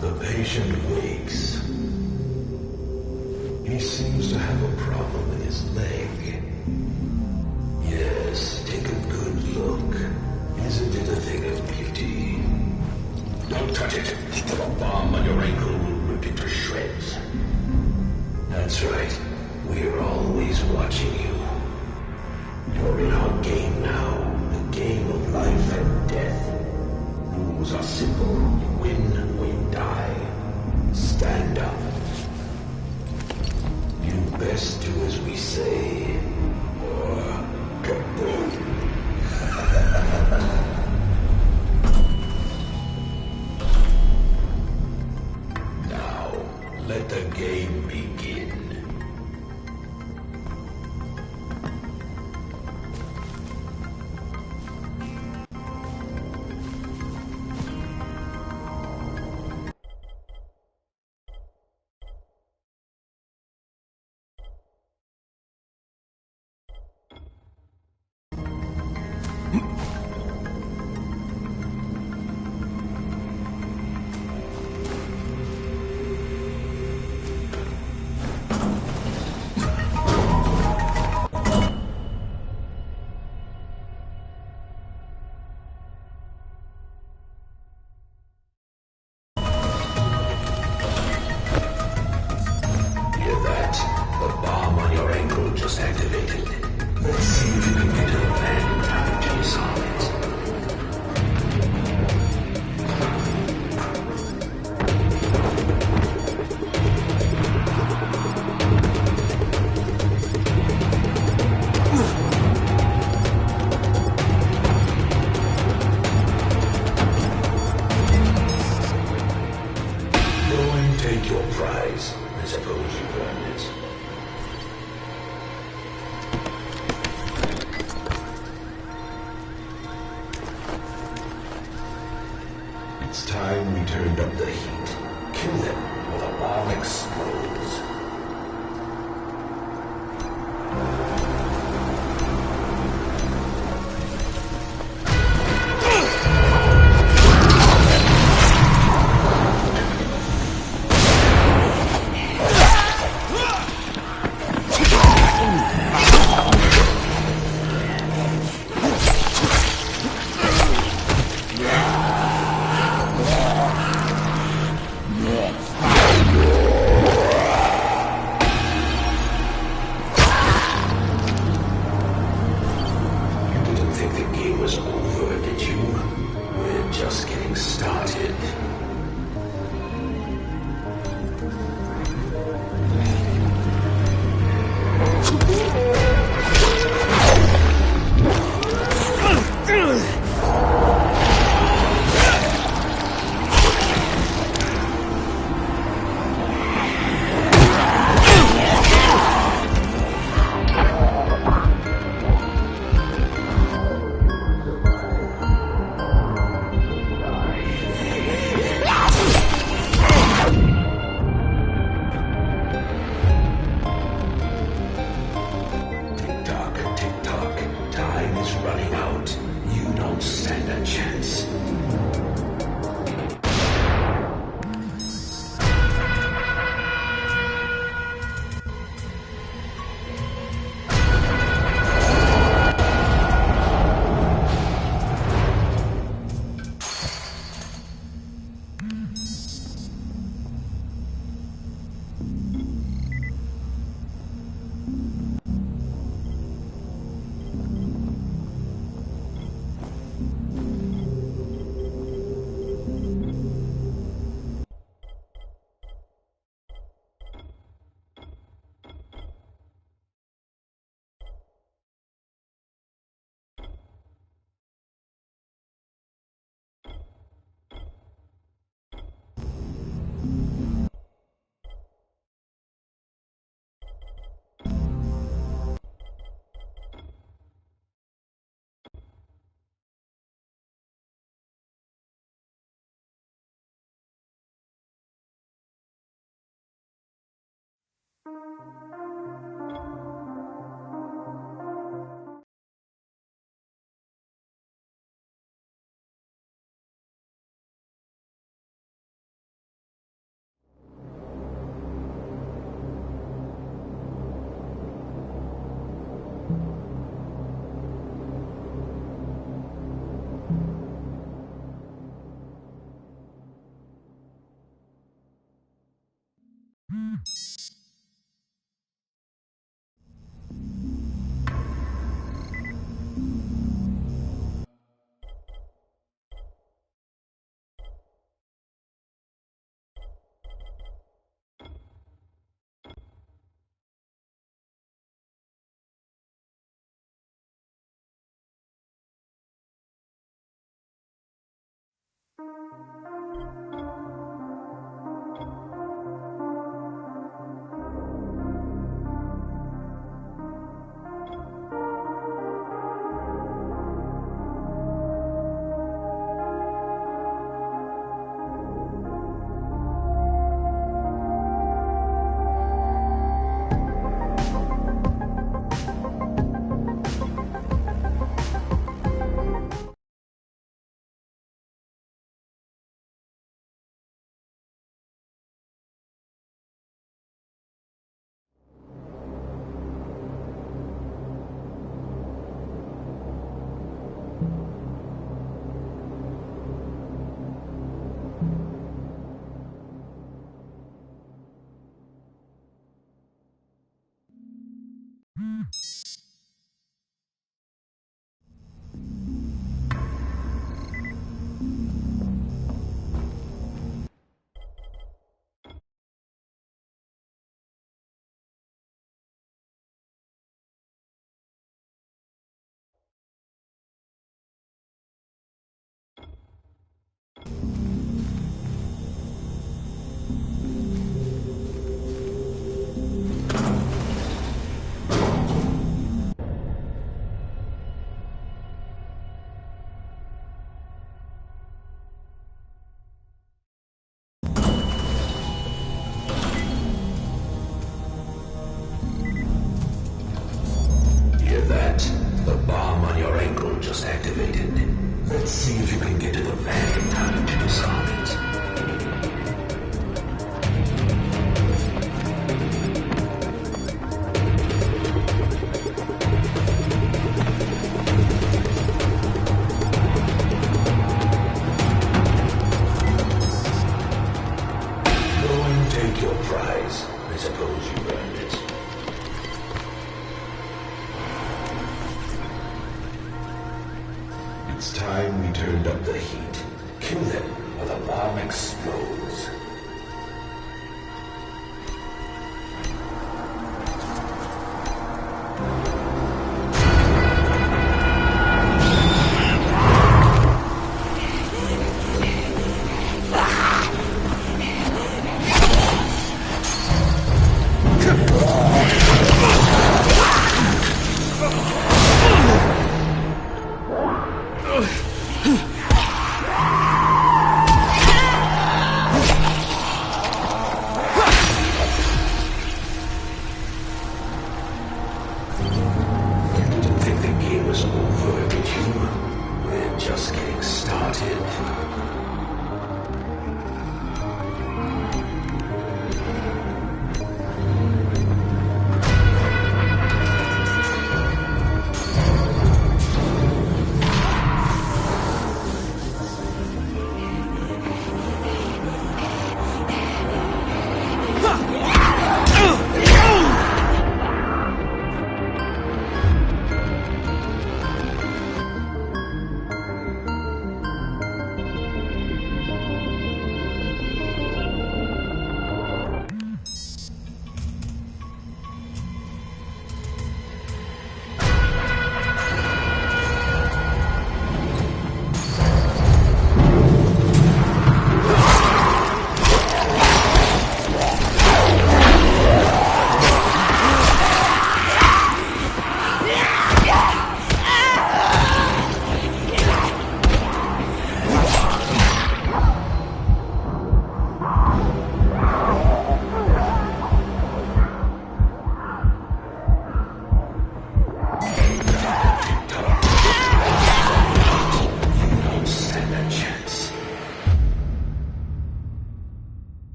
The patient wakes. He seems to have a problem in his leg. Yes, take a good look. Isn't it a thing of beauty? Don't touch it, or a bomb on your ankle will rip it to shreds. That's right. We're always watching you. You're in our game now. It's time we turned up the heat. Kill them while the bomb explodes. see if you can get to the van in time to disarm it. Go and take your prize. I suppose you earned it. It's time we turned up the heat. Kill them while the bomb explodes. Just getting started.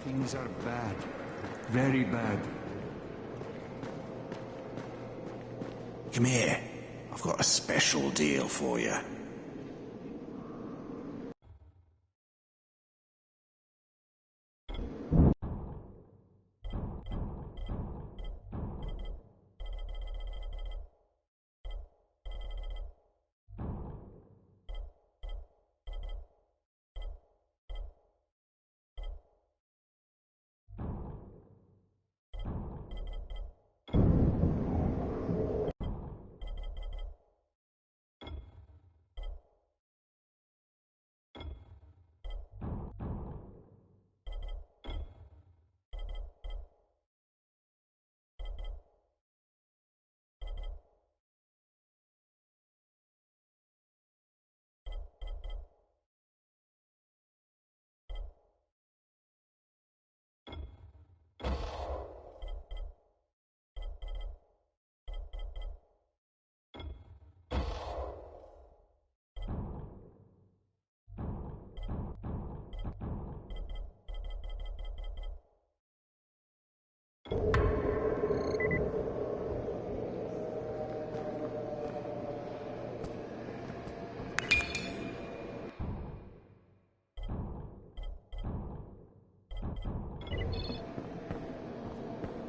Things are bad. Very bad. Come here. I've got a special deal for you.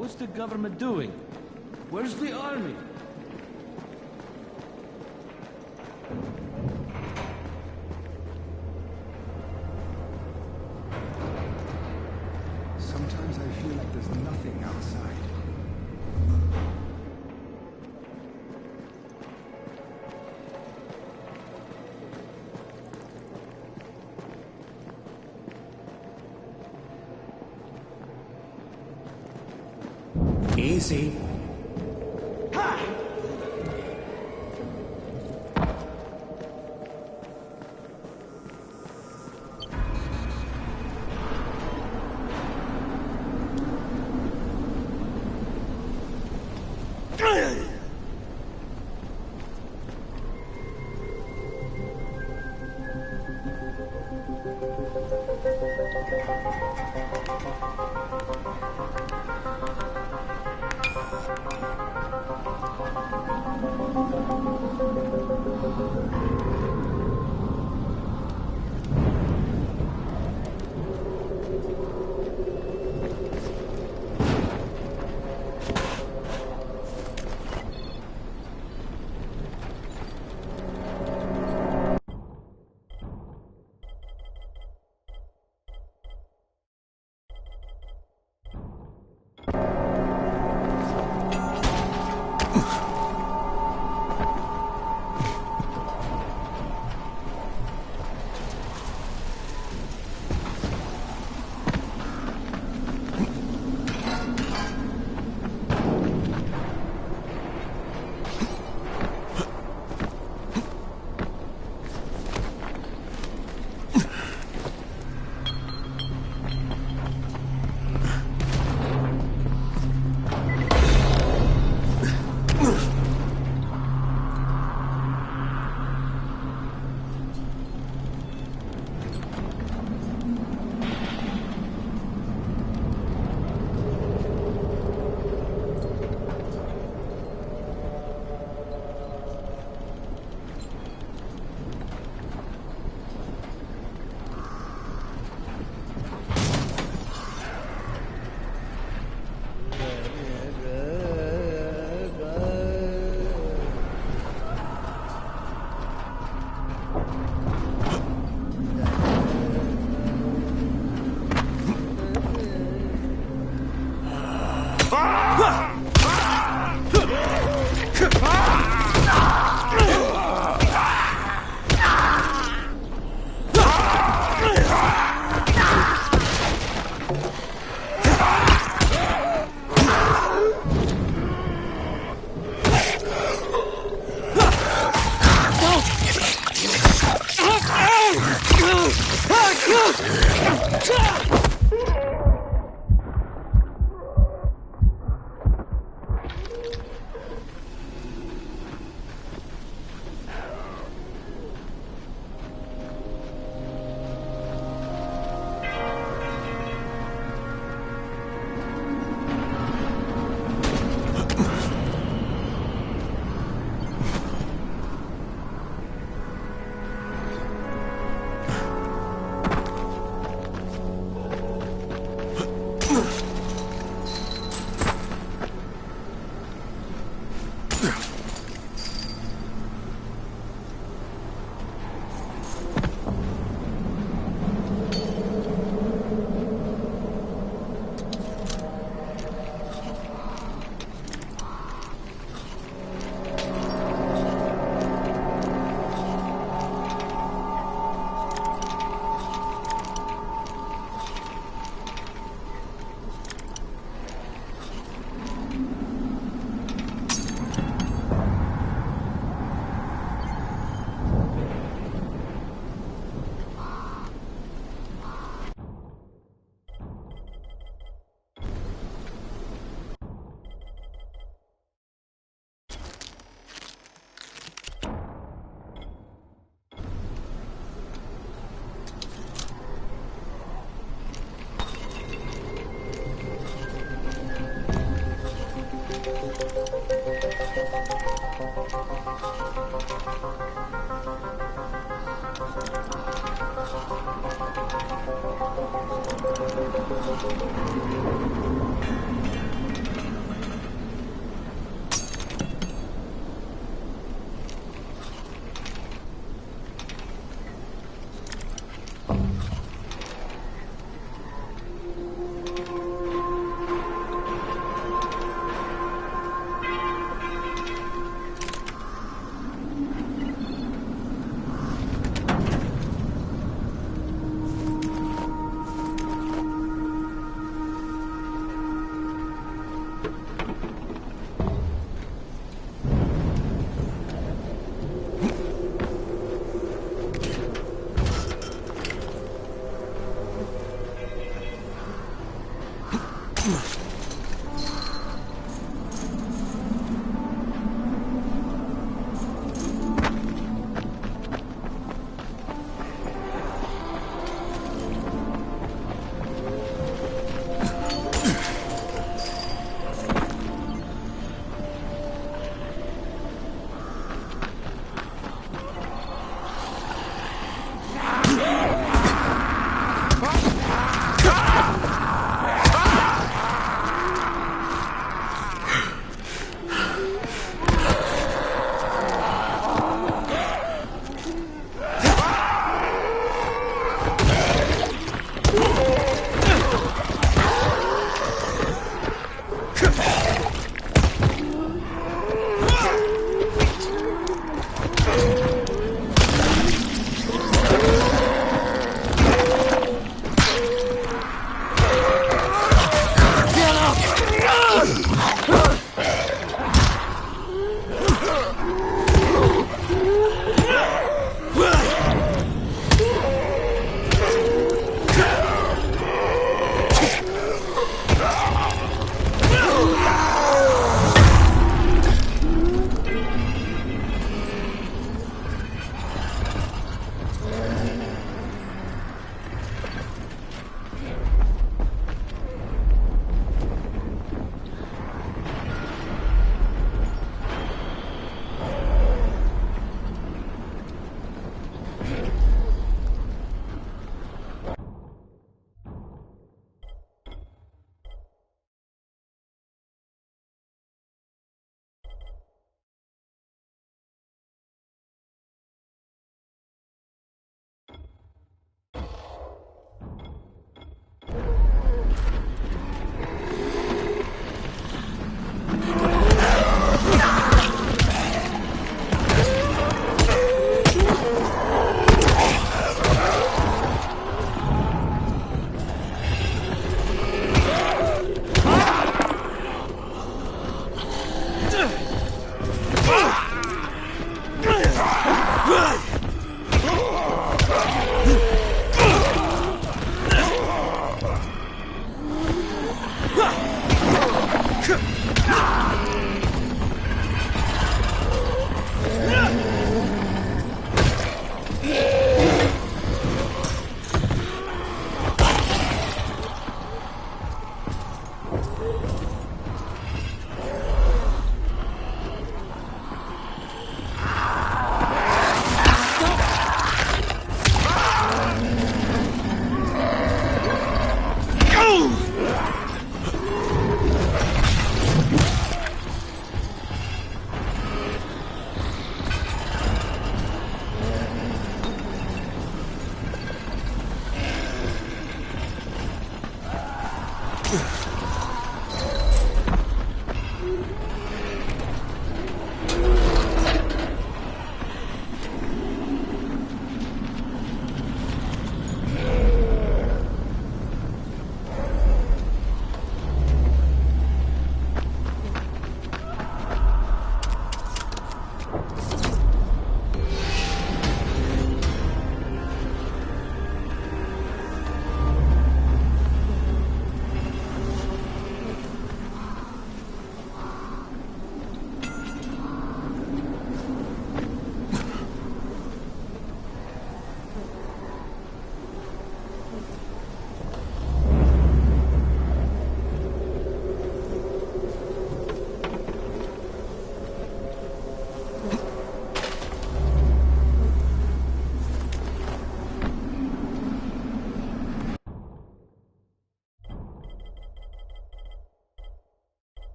What's the government doing? Where's the army? Sometimes I feel like there's nothing outside. Easy.